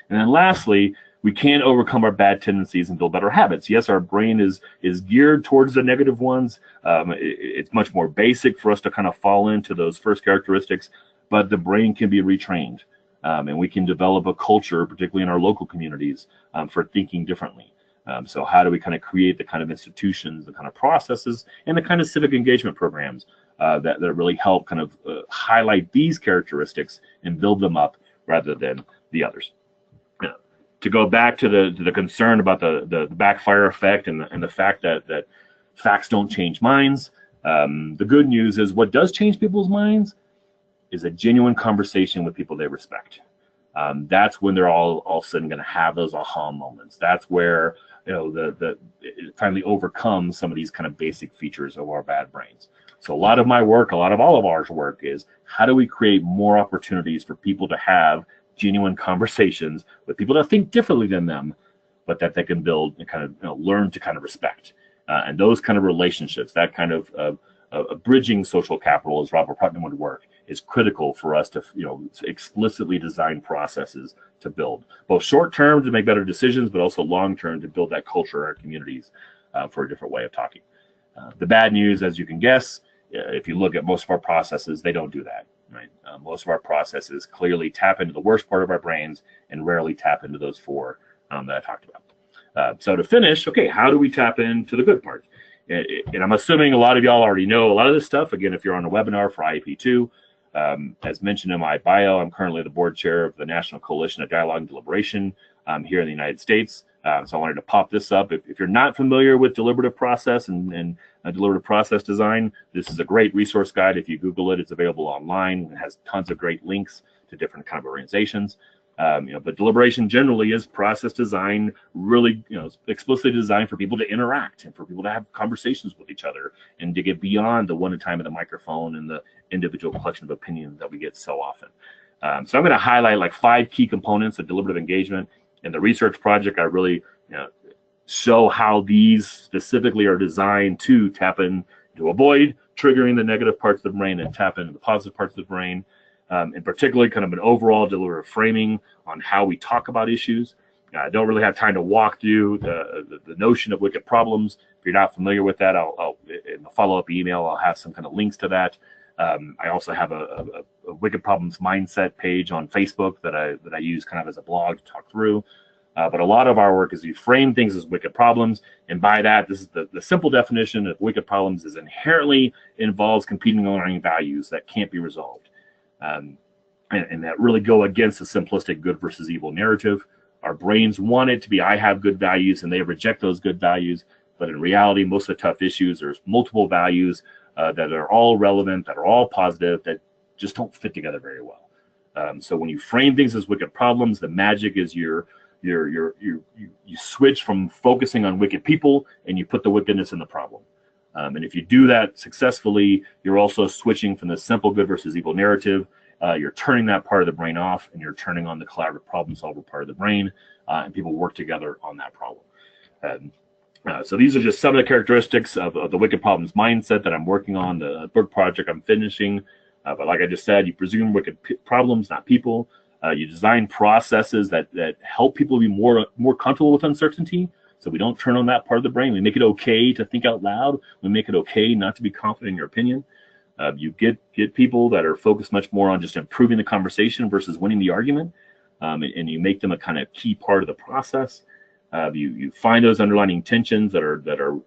And then lastly, we can overcome our bad tendencies and build better habits. Yes, our brain is geared towards the negative ones. It's much more basic for us to kind of fall into those first characteristics, but the brain can be retrained. And we can develop a culture, particularly in our local communities, for thinking differently. So how do we kind of create the kind of institutions, the kind of processes, and the kind of civic engagement programs that really help kind of highlight these characteristics and build them up rather than the others? To go back to the concern about the backfire effect and the fact that facts don't change minds, the good news is what does change people's minds is a genuine conversation with people they respect. That's when they're all of a sudden going to have those aha moments. That's where it finally overcomes some of these kind of basic features of our bad brains. So a lot of my work, a lot of all of our work is how do we create more opportunities for people to have genuine conversations with people that think differently than them, but that they can build and kind of learn to kind of respect. And those kind of relationships, that kind of bridging social capital, as Robert Putnam would work, is critical for us to explicitly design processes to build both short term to make better decisions, but also long term to build that culture in our communities for a different way of talking. The bad news, as you can guess, if you look at most of our processes, they don't do that. Right? Most of our processes clearly tap into the worst part of our brains and rarely tap into those four that I talked about. So to finish, okay, how do we tap into the good part? And I'm assuming a lot of y'all already know a lot of this stuff. Again, if you're on a webinar for IAP2, as mentioned in my bio, I'm currently the board chair of the National Coalition of Dialogue and Deliberation here in the United States. So I wanted to pop this up. If you're not familiar with deliberative process and deliberative process design, this is a great resource guide. If you Google it, it's available online. It has tons of great links to different kind of organizations. But deliberation generally is process design, really, explicitly designed for people to interact and for people to have conversations with each other and to get beyond the one time of the microphone and the individual collection of opinions that we get so often. So I'm going to highlight like 5 key components of deliberative engagement. In the research project, I really show how these specifically are designed to tap in to avoid triggering the negative parts of the brain and tap into the positive parts of the brain. In particular, kind of an overall deliberative framing on how we talk about issues. I don't really have time to walk through the notion of wicked problems. If you're not familiar with that, I'll in the follow-up email, I'll have some kind of links to that. I also have a wicked problems mindset page on Facebook that I use kind of as a blog to talk through. But a lot of our work is we frame things as wicked problems, and by that, this is the simple definition of wicked problems is inherently involves competing learning values that can't be resolved. And that really go against the simplistic good versus evil narrative. Our brains want it to be, I have good values, and they reject those good values. But in reality, most of the tough issues, there's multiple values that are all relevant, that are all positive, that just don't fit together very well. So when you frame things as wicked problems, the magic is you're you switch from focusing on wicked people and you put the wickedness in the problem. And if you do that successfully, you're also switching from the simple good versus evil narrative. You're turning that part of the brain off, and you're turning on the collaborative problem solver part of the brain, and people work together on that problem. So these are just some of the characteristics of the wicked problems mindset that I'm working on, the book project I'm finishing. But like I just said, you presume wicked problems, not people. You design processes that help people be more comfortable with uncertainty. So we don't turn on that part of the brain. We make it okay to think out loud. We make it okay not to be confident in your opinion. You get people that are focused much more on just improving the conversation versus winning the argument, and you make them a kind of key part of the process. You find those underlying tensions that are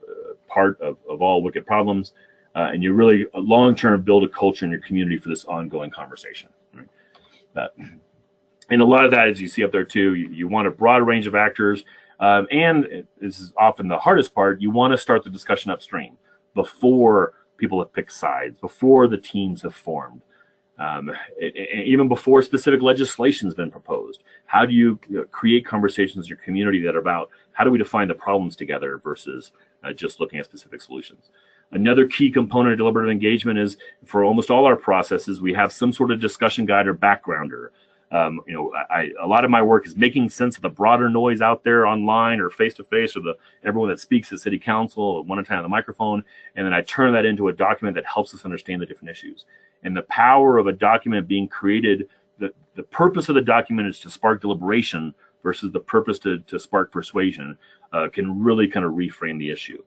part of all wicked problems, and you really long-term build a culture in your community for this ongoing conversation. Right? And a lot of that, as you see up there too, you want a broad range of actors. And this is often the hardest part, you want to start the discussion upstream before people have picked sides, before the teams have formed, even before specific legislation has been proposed. How do you create conversations in your community that are about how do we define the problems together versus just looking at specific solutions? Another key component of deliberative engagement is for almost all our processes, we have some sort of discussion guide or backgrounder. A lot of my work is making sense of the broader noise out there online or face-to-face, or everyone that speaks at city council at one time on the microphone, and then I turn that into a document that helps us understand the different issues. And the power of a document being created, the purpose of the document is to spark deliberation versus the purpose to spark persuasion, can really kind of reframe the issue.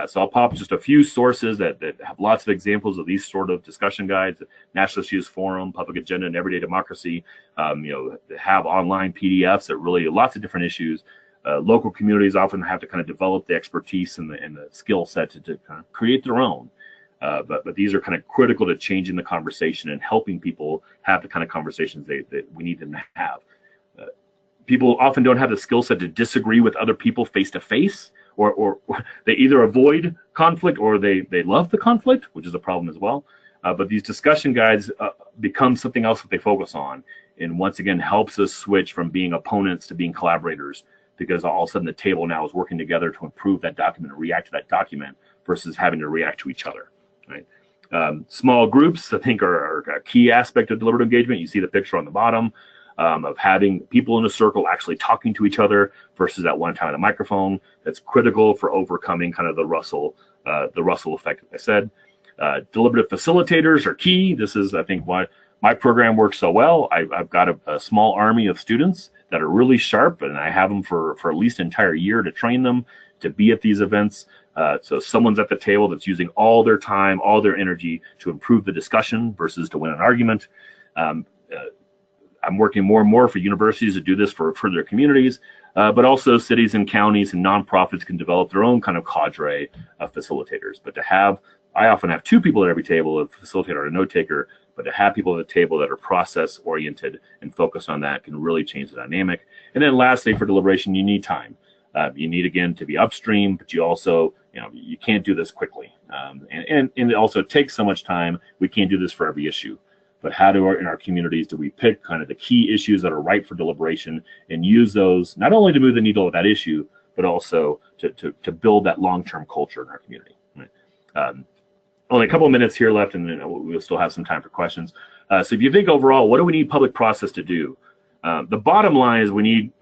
So I'll pop just a few sources that have lots of examples of these sort of discussion guides: National Issues Forum, Public Agenda, and Everyday Democracy. Have online PDFs that really lots of different issues. Local communities often have to kind of develop the expertise and the skill set to kind of create their own. But these are kind of critical to changing the conversation and helping people have the kind of conversations that we need them to have. People often don't have the skill set to disagree with other people face to face. Or they either avoid conflict or they love the conflict, which is a problem as well. But these discussion guides become something else that they focus on, and once again helps us switch from being opponents to being collaborators, because all of a sudden the table now is working together to improve that document and react to that document versus having to react to each other. Right? Small groups, I think, are a key aspect of deliberative engagement. You see the picture on the bottom. Of having people in a circle actually talking to each other versus at one time on a microphone. That's critical for overcoming kind of the Russell effect, like I said. Deliberative facilitators are key. This is, I think, why my program works so well. I've got a small army of students that are really sharp, and I have them for at least an entire year to train them to be at these events. So someone's at the table that's using all their time, all their energy to improve the discussion versus to win an argument. I'm working more and more for universities to do this for their communities, but also cities and counties and nonprofits can develop their own kind of cadre of facilitators. But I often have two people at every table, a facilitator and a note taker, but to have people at the table that are process oriented and focused on that can really change the dynamic. And then lastly, for deliberation, you need time. You need, again, to be upstream, but you also, you can't do this quickly. And it also takes so much time. We can't do this for every issue. But how in our communities do we pick kind of the key issues that are ripe for deliberation and use those not only to move the needle of that issue, but also to build that long-term culture in our community. Right? Only a couple of minutes here left, and then we'll still have some time for questions. So if you think overall, what do we need public process to do? The bottom line is we need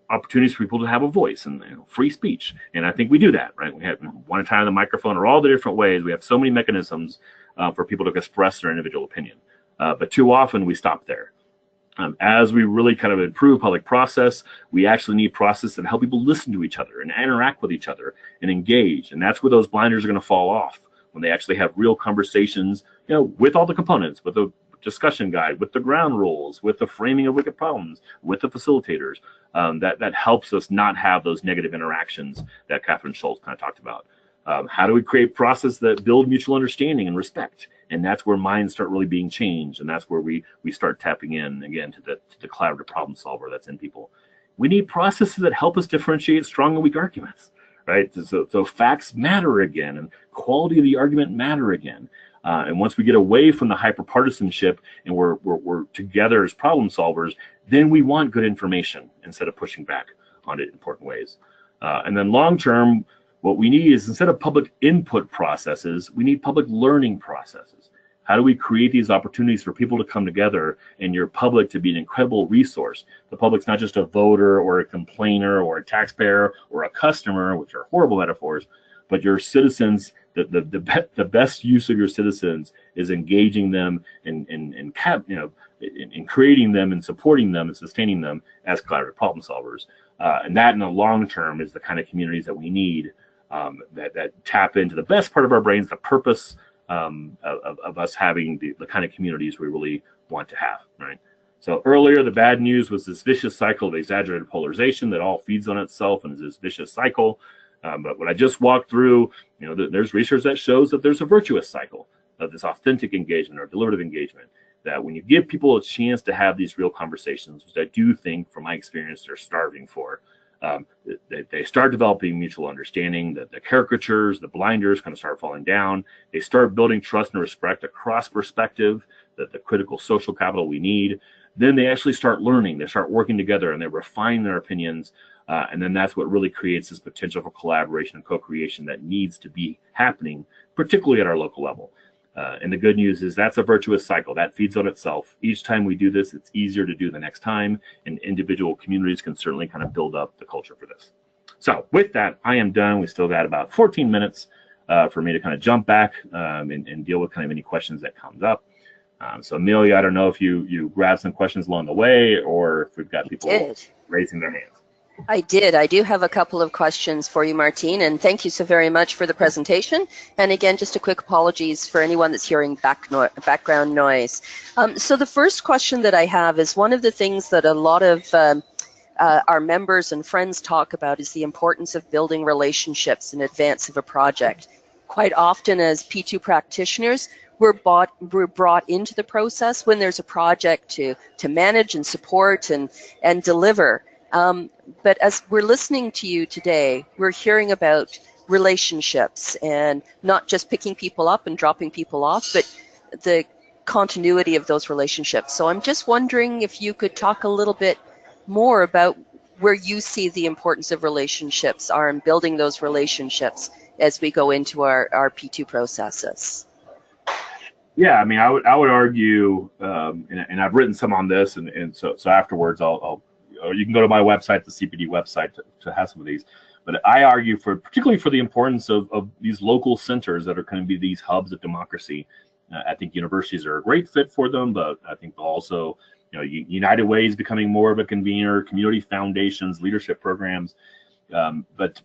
opportunities for people to have a voice and free speech. And I think we do that, right? We have one time on the microphone, or all the different ways. We have so many mechanisms for people to express their individual opinion. But too often we stop there. As we really kind of improve public process, we actually need process that help people listen to each other and interact with each other and engage. And that's where those blinders are going to fall off, when they actually have real conversations, with all the components, with the discussion guide, with the ground rules, with the framing of wicked problems, with the facilitators. That helps us not have those negative interactions that Catherine Schultz kind of talked about. How do we create process that build mutual understanding and respect? And that's where minds start really being changed, and that's where we start tapping in again to the collaborative problem solver that's in people. We need processes that help us differentiate strong and weak arguments, right? So facts matter again, and quality of the argument matter again. And once we get away from the hyperpartisanship and we're together as problem solvers, then we want good information instead of pushing back respond in important ways. And then long term, what we need is, instead of public input processes, we need public learning processes. How do we create these opportunities for people to come together and your public to be an incredible resource? The public's not just a voter or a complainer or a taxpayer or a customer, which are horrible metaphors, but your citizens. The best use of your citizens is engaging them in creating them and supporting them and sustaining them as collaborative problem solvers. And that, in the long term, is the kind of communities that we need, that tap into the best part of our brains, the purpose of us having the kind of communities we really want to have, right? So earlier, the bad news was this vicious cycle of exaggerated polarization that all feeds on itself and is this vicious cycle. But what I just walked through, there's research that shows that there's a virtuous cycle of this authentic engagement or deliberative engagement, that when you give people a chance to have these real conversations, which I do think, from my experience, they're starving for, they start developing mutual understanding, that the caricatures, the blinders kind of start falling down. They start building trust and respect across perspective, that the critical social capital we need. Then they actually start learning, they start working together, and they refine their opinions. And then that's what really creates this potential for collaboration and co-creation that needs to be happening, particularly at our local level. And the good news is that's a virtuous cycle that feeds on itself. Each time we do this, it's easier to do the next time, and individual communities can certainly kind of build up the culture for this. So with that, I am done. We still got about 14 minutes for me to kind of jump back and deal with kind of any questions that comes up. So Amelia, I don't know if you grabbed some questions along the way, or if we've got people raising their hands. I did. I do have a couple of questions for you, Martine, and thank you so very much for the presentation. And again, just a quick apologies for anyone that's hearing background noise. So the first question that I have is, one of the things that a lot of our members and friends talk about is the importance of building relationships in advance of a project. Quite often, as P2 practitioners, we're brought into the process when there's a project to manage and support and deliver. But as we're listening to you today, we're hearing about relationships, and not just picking people up and dropping people off, but the continuity of those relationships. So I'm just wondering if you could talk a little bit more about where you see the importance of relationships are in building those relationships as we go into our P2 processes. Yeah, I mean, I would argue, and I've written some on this, and so afterwards or you can go to my website, the CPD website, to have some of these. But I argue particularly for the importance of these local centers that are going to be these hubs of democracy. I think universities are a great fit for them, but I think also, United Way is becoming more of a convener, community foundations, leadership programs, but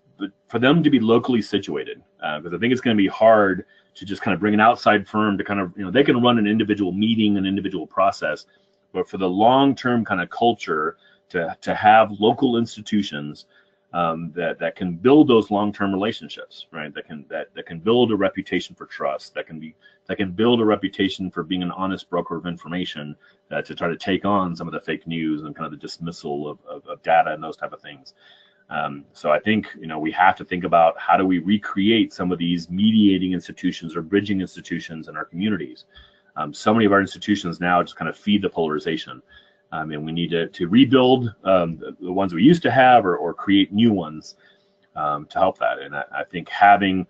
for them to be locally situated, because I think it's going to be hard to just kind of bring an outside firm to kind of, they can run an individual meeting, an individual process, but for the long-term kind of culture, to have local institutions that can build those long-term relationships, right? That can build a reputation for trust, that can build a reputation for being an honest broker of information, to try to take on some of the fake news and kind of the dismissal of data and those type of things. So I think we have to think about, how do we recreate some of these mediating institutions or bridging institutions in our communities? So many of our institutions now just kind of feed the polarization. And we need to rebuild the ones we used to have, or create new ones to help that. And I think having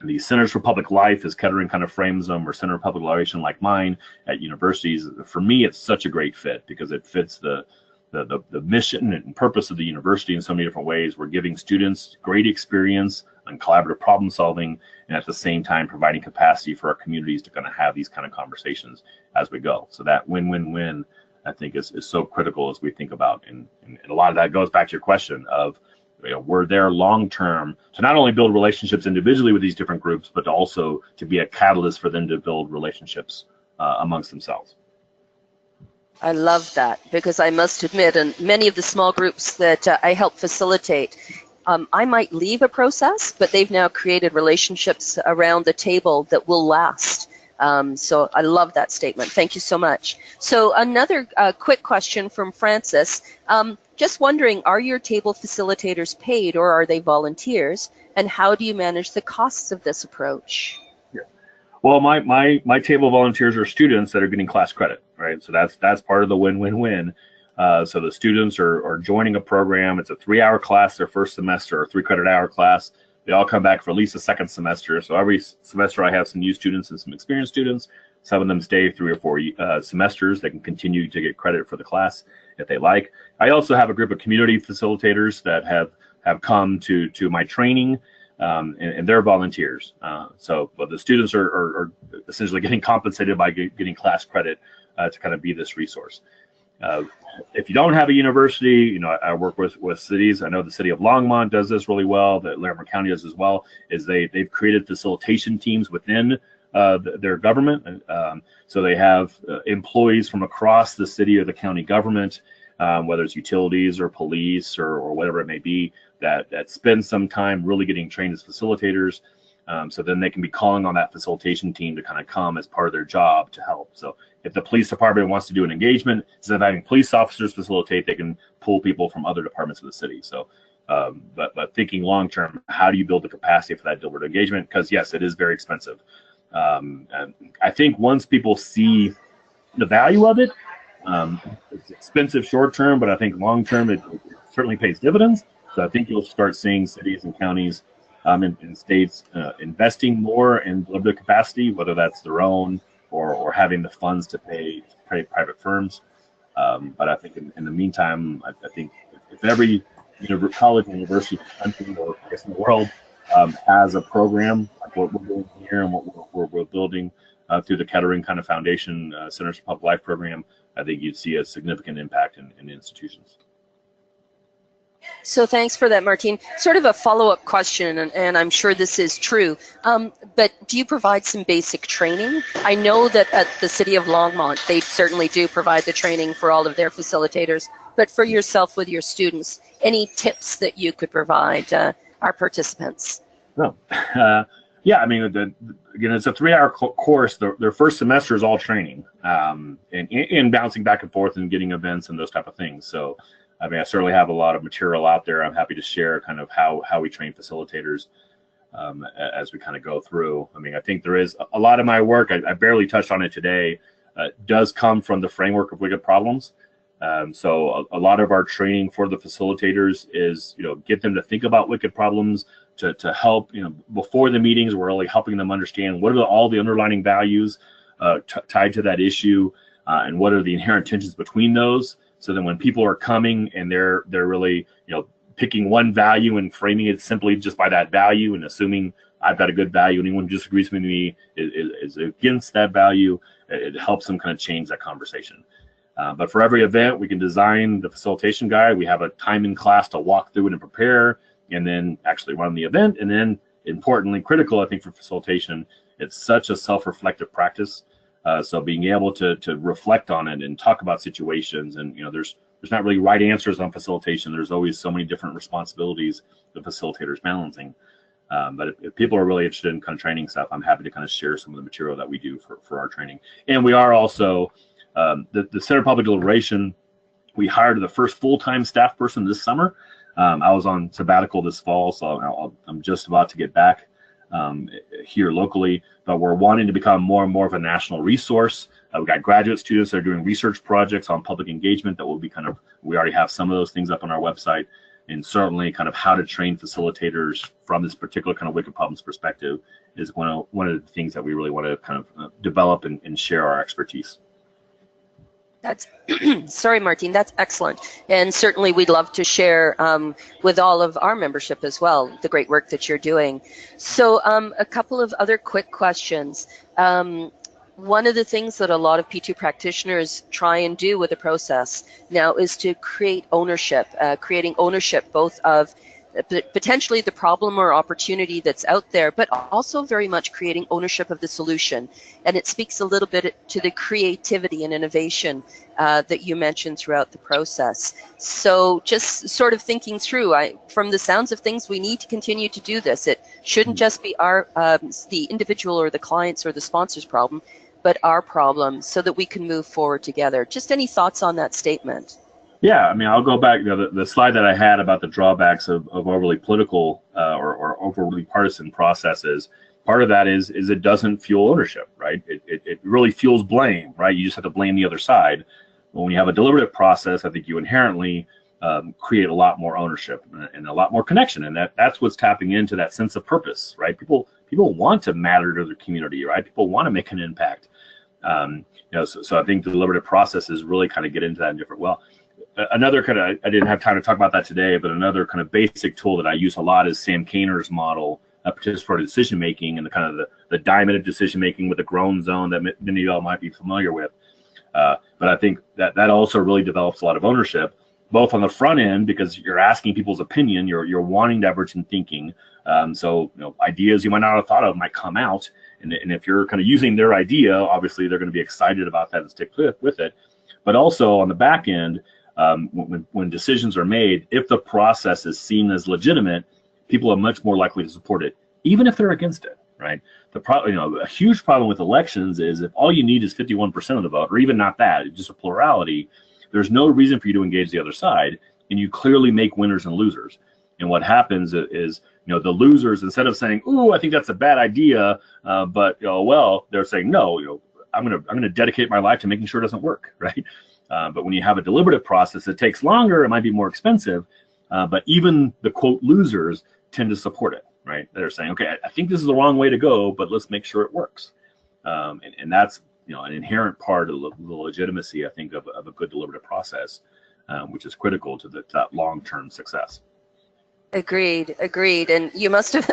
the Centers for Public Life, as Kettering kind of frames them, or Center of Public Relation like mine at universities, for me, it's such a great fit, because it fits the mission and purpose of the university in so many different ways. We're giving students great experience on collaborative problem solving, and at the same time providing capacity for our communities to kind of have these kind of conversations as we go. So that win-win-win, I think, is so critical as we think about, and a lot of that goes back to your question of, we're there long term to not only build relationships individually with these different groups, but also to be a catalyst for them to build relationships amongst themselves. I love that, because I must admit, in many of the small groups that I help facilitate, I might leave a process, but they've now created relationships around the table that will last. So I love that statement. Thank you so much. So another quick question from Francis. Just wondering, are your table facilitators paid, or are they volunteers? And how do you manage the costs of this approach? Yeah. Well, my table volunteers are students that are getting class credit, right? So that's part of the win-win-win. So the students are joining a program. It's a 3-hour class their first semester, or 3-credit-hour class. They all come back for at least a second semester. So every semester I have some new students and some experienced students. Some of them stay 3 or 4 semesters. They can continue to get credit for the class if they like. I also have a group of community facilitators that have come to my training, and they're volunteers. But the students are essentially getting compensated by getting class credit to kind of be this resource. If you don't have a university, I work with cities. I know the city of Longmont does this really well. That Larimer County does as well. Is they've created facilitation teams within their government. So they have employees from across the city or the county government, whether it's utilities or police or whatever it may be, that spend some time really getting trained as facilitators. So then they can be calling on that facilitation team to kind of come as part of their job to help. So if the police department wants to do an engagement, instead of having police officers facilitate, they can pull people from other departments of the city. So, but thinking long term, how do you build the capacity for that deliberate engagement? Because yes, it is very expensive. And I think once people see the value of it, it's expensive short term, but I think long term it certainly pays dividends. So I think you'll start seeing cities and counties in states investing more in deliberative capacity, whether that's their own or having the funds to pay private firms. But I think in the meantime, I think if every college and university in the country, or I guess in the world, has a program like what we're doing here and what we're building through the Kettering kind of Foundation Centers for Public Life program, I think you'd see a significant impact in institutions. So thanks for that, Martin. Sort of a follow-up question, and I'm sure this is true, but do you provide some basic training? I know that at the City of Longmont, they certainly do provide the training for all of their facilitators, but for yourself with your students, any tips that you could provide our participants? No. Yeah, I mean, again, it's a 3-hour course. Their first semester is all training, and bouncing back and forth and getting events and those type of things. So, I mean, I certainly have a lot of material out there. I'm happy to share kind of how we train facilitators as we kind of go through. I mean, I think there is a lot of my work, I barely touched on it today, does come from the framework of wicked problems. So a lot of our training for the facilitators is, get them to think about wicked problems, to help, before the meetings, we're really helping them understand what are all the underlying values tied to that issue, and what are the inherent tensions between those. So then when people are coming and they're really, picking one value and framing it simply just by that value and assuming I've got a good value, anyone who disagrees with me is against that value, it helps them kind of change that conversation. But for every event, we can design the facilitation guide. We have a time in class to walk through it and prepare, and then actually run the event. And then, importantly, critical, I think, for facilitation, it's such a self-reflective practice. So being able to reflect on it and talk about situations, and there's not really right answers on facilitation. There's always so many different responsibilities the facilitator's balancing. But if people are really interested in kind of training stuff, I'm happy to kind of share some of the material that we do for our training. And we are also the Center of Public Deliberation. We hired the first full-time staff person this summer. I was on sabbatical this fall, so I'm just about to get back here locally, but we're wanting to become more and more of a national resource. We've got graduate students that are doing research projects on public engagement that will be we already have some of those things up on our website, and certainly kind of how to train facilitators from this particular kind of wicked problems perspective is one of the things that we really want to kind of develop and share our expertise. That's sorry, Martin, that's excellent. And certainly we'd love to share with all of our membership as well, the great work that you're doing. So a couple of other quick questions. One of the things that a lot of P2 practitioners try and do with the process now is to create ownership, creating ownership both of potentially the problem or opportunity that's out there, but also very much creating ownership of the solution. And it speaks a little bit to the creativity and innovation that you mentioned throughout the process. So just sort of thinking through, from the sounds of things, we need to continue to do this. It shouldn't just be the individual or the client's or the sponsor's problem, but our problem, so that we can move forward together. Just any thoughts on that statement? Yeah, I mean, I'll go back. The slide that I had about the drawbacks of overly political or overly partisan processes. Part of that is it doesn't fuel ownership, right? It really fuels blame, right? You just have to blame the other side. When you have a deliberative process, I think you inherently create a lot more ownership and a lot more connection, and that's what's tapping into that sense of purpose, right? People want to matter to their community, right? People want to make an impact. So I think the deliberative processes really kind of get into that in different. Well, another kind of, I didn't have time to talk about that today, but another kind of basic tool that I use a lot is Sam Kainer's model of participatory decision making, and the kind of the diamond of decision making with the groan zone that many of y'all might be familiar with. But I think that also really develops a lot of ownership, both on the front end, because you're asking people's opinion, you're wanting divergent thinking. So ideas you might not have thought of might come out, and if you're kind of using their idea, obviously they're going to be excited about that and stick with it. But also on the back end, when decisions are made, if the process is seen as legitimate, people are much more likely to support it, even if they're against it, right? A huge problem with elections is if all you need is 51% of the vote, or even not that, just a plurality, there's no reason for you to engage the other side, and you clearly make winners and losers. And what happens is, the losers, instead of saying, "Ooh, I think that's a bad idea," but well, they're saying, "No, I'm gonna dedicate my life to making sure it doesn't work," right? But when you have a deliberative process, it takes longer, it might be more expensive, but even the quote losers tend to support it, right? They're saying, "Okay, I think this is the wrong way to go, but let's make sure it works," and that's an inherent part of the legitimacy, I think, of a good deliberative process, which is critical to that long-term success. Agreed. And you must have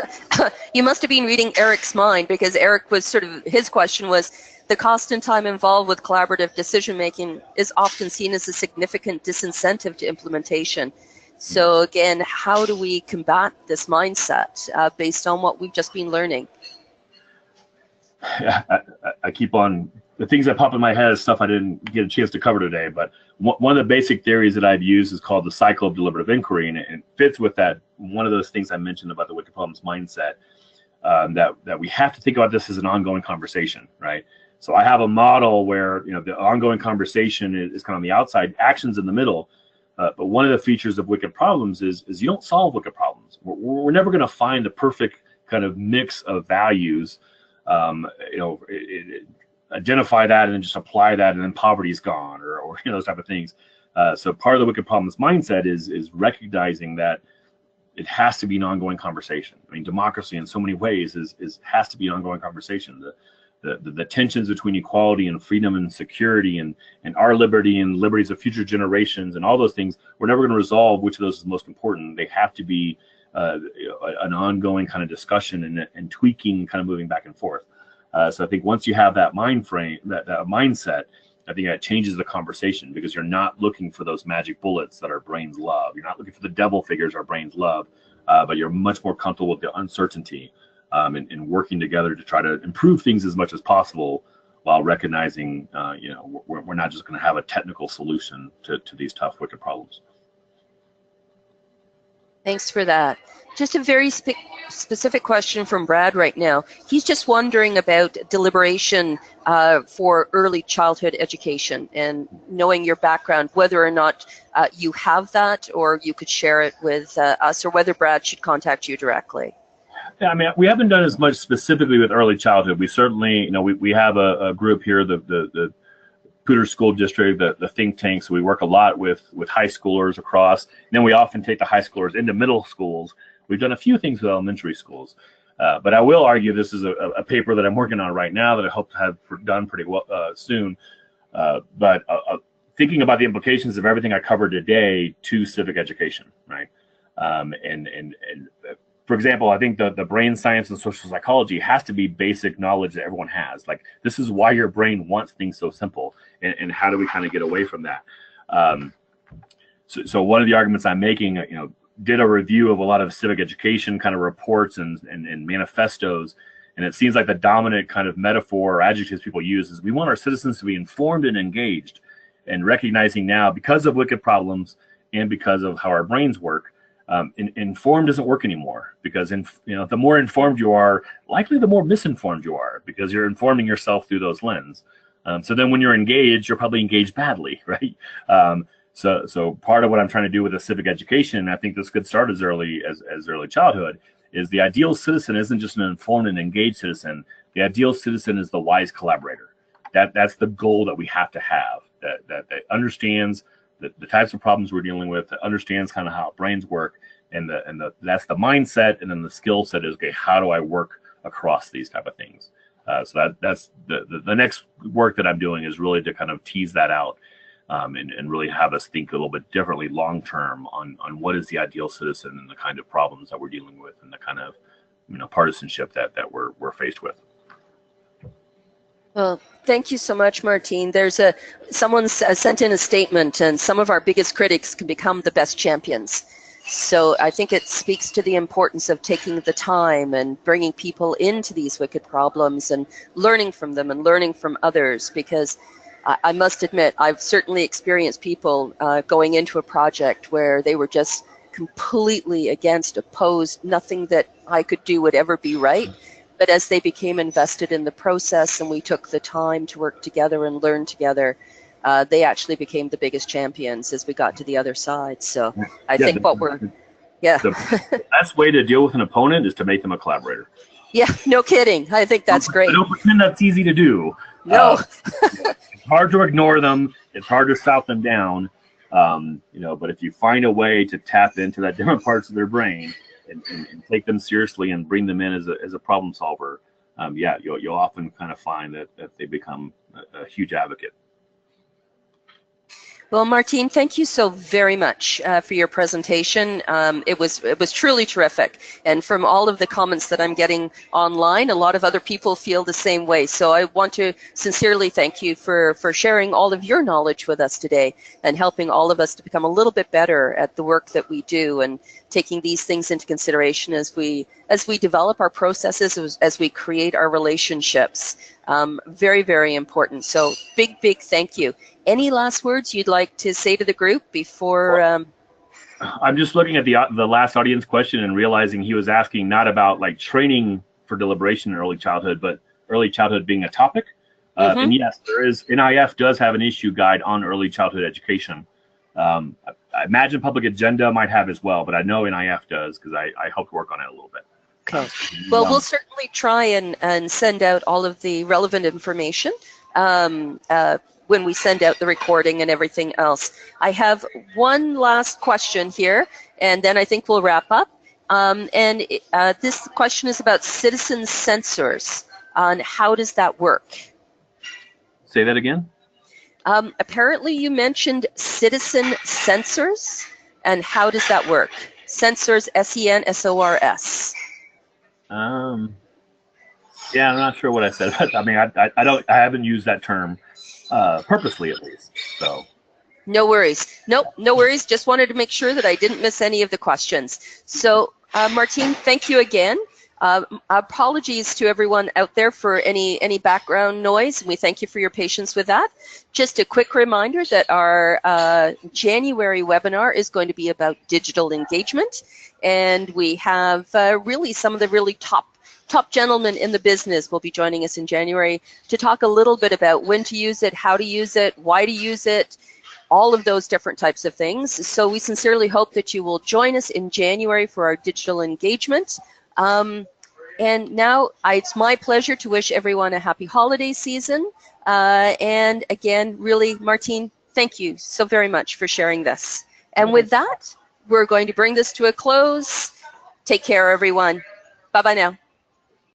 you must have been reading Eric's mind, because Eric was his question was, the cost and time involved with collaborative decision making is often seen as a significant disincentive to implementation. So again, how do we combat this mindset based on what we've just been learning? Yeah, I keep on, the things that pop in my head is stuff I didn't get a chance to cover today, but one of the basic theories that I've used is called the cycle of deliberative inquiry, and it fits with that, one of those things I mentioned about the wicked problems mindset, that we have to think about this as an ongoing conversation, right? So I have a model where the ongoing conversation is kind of on the outside, actions in the middle, but one of the features of wicked problems is you don't solve wicked problems. We're never going to find the perfect kind of mix of values. Identify that and then just apply that, and then poverty is gone, or those type of things. So part of the wicked problems mindset is recognizing that it has to be an ongoing conversation. I mean, democracy in so many ways has to be an ongoing conversation. The tensions between equality and freedom and security and our liberty and liberties of future generations and all those things, we're never going to resolve which of those is most important. They have to be an ongoing kind of discussion and tweaking, kind of moving back and forth. So I think once you have that mind frame, that mindset, I think that changes the conversation, because you're not looking for those magic bullets that our brains love. You're not looking for the devil figures our brains love, but you're much more comfortable with the uncertainty, and working together to try to improve things as much as possible, while recognizing, we're not just going to have a technical solution to these tough wicked problems. Thanks for that. Just a very specific question from Brad right now. He's just wondering about deliberation for early childhood education, and knowing your background, whether or not you have that, or you could share it with us, or whether Brad should contact you directly. Yeah, I mean, we haven't done as much specifically with early childhood. We certainly, we have a group here, the Poudre School District, the think tank. So we work a lot with high schoolers across. And then we often take the high schoolers into middle schools. We've done a few things with elementary schools. But I will argue this is a paper that I'm working on right now that I hope to have done pretty well soon. But thinking about the implications of everything I covered today to civic education, right? For example, I think the brain science and social psychology has to be basic knowledge that everyone has. Like, this is why your brain wants things so simple, and how do we kind of get away from that? So one of the arguments I'm making, did a review of a lot of civic education kind of reports and manifestos, and it seems like the dominant kind of metaphor or adjectives people use is we want our citizens to be informed and engaged, and recognizing now, because of wicked problems and because of how our brains work, informed doesn't work anymore, because the more informed you are, likely the more misinformed you are, because you're informing yourself through those lenses. So then when you're engaged, you're probably engaged badly, right? So part of what I'm trying to do with the civic education, and I think this could start as early as early childhood, is the ideal citizen isn't just an informed and engaged citizen. The ideal citizen is the wise collaborator. That's the goal that we have to have. that understands the types of problems we're dealing with, that understands kind of how brains work, and that's the mindset, and then the skill set is, okay, how do I work across these type of things? So that's the next work that I'm doing is really to kind of tease that out, and really have us think a little bit differently long term on what is the ideal citizen and the kind of problems that we're dealing with and the kind of partisanship that we're faced with. Well, thank you so much, Martine. Someone sent in a statement, and some of our biggest critics can become the best champions. So I think it speaks to the importance of taking the time and bringing people into these wicked problems and learning from them and learning from others, because I must admit, I've certainly experienced people going into a project where they were just completely opposed. Nothing that I could do would ever be right. But as they became invested in the process and we took the time to work together and learn together, they actually became the biggest champions as we got to the other side. So I think the best way to deal with an opponent is to make them a collaborator. Yeah, no kidding. I think that's great. Don't pretend that's easy to do. No. It's hard to ignore them. It's hard to shout them down. But if you find a way to tap into that different parts of their brain and take them seriously and bring them in as a problem solver, you'll often kind of find that they become a huge advocate. Well, Martine, thank you so very much for your presentation. It was truly terrific. And from all of the comments that I'm getting online, a lot of other people feel the same way. So I want to sincerely thank you for sharing all of your knowledge with us today and helping all of us to become a little bit better at the work that we do and taking these things into consideration as we develop our processes, as we create our relationships. Very, very important. So big thank you. Any last words you'd like to say to the group before? I'm just looking at the last audience question and realizing he was asking not about like training for deliberation in early childhood, but early childhood being a topic. And yes, there is. NIF does have an issue guide on early childhood education. I imagine Public Agenda might have as well, but I know NIF does because I helped work on it a little bit. Okay. Well, we'll certainly try and send out all of the relevant information when we send out the recording and everything else. I have one last question here, and then I think we'll wrap up. This question is about citizen censors. On how does that work? Say that again. Apparently, you mentioned citizen censors, and how does that work? Censors, SENSORS. Yeah, I'm not sure what I said. I mean, I haven't used that term purposely, at least. So. No worries. Nope, no worries. Just wanted to make sure that I didn't miss any of the questions. So, Martine, thank you again. Apologies to everyone out there for any background noise. We thank you for your patience with that. Just a quick reminder that our January webinar is going to be about digital engagement, and we have really some of the really top gentlemen in the business will be joining us in January to talk a little bit about when to use it, how to use it, why to use it, all of those different types of things. So we sincerely hope that you will join us in January for our digital engagement. And now it's my pleasure to wish everyone a happy holiday season. And again, really, Martine, thank you so very much for sharing this. And with that, we're going to bring this to a close. Take care, everyone. Bye-bye now.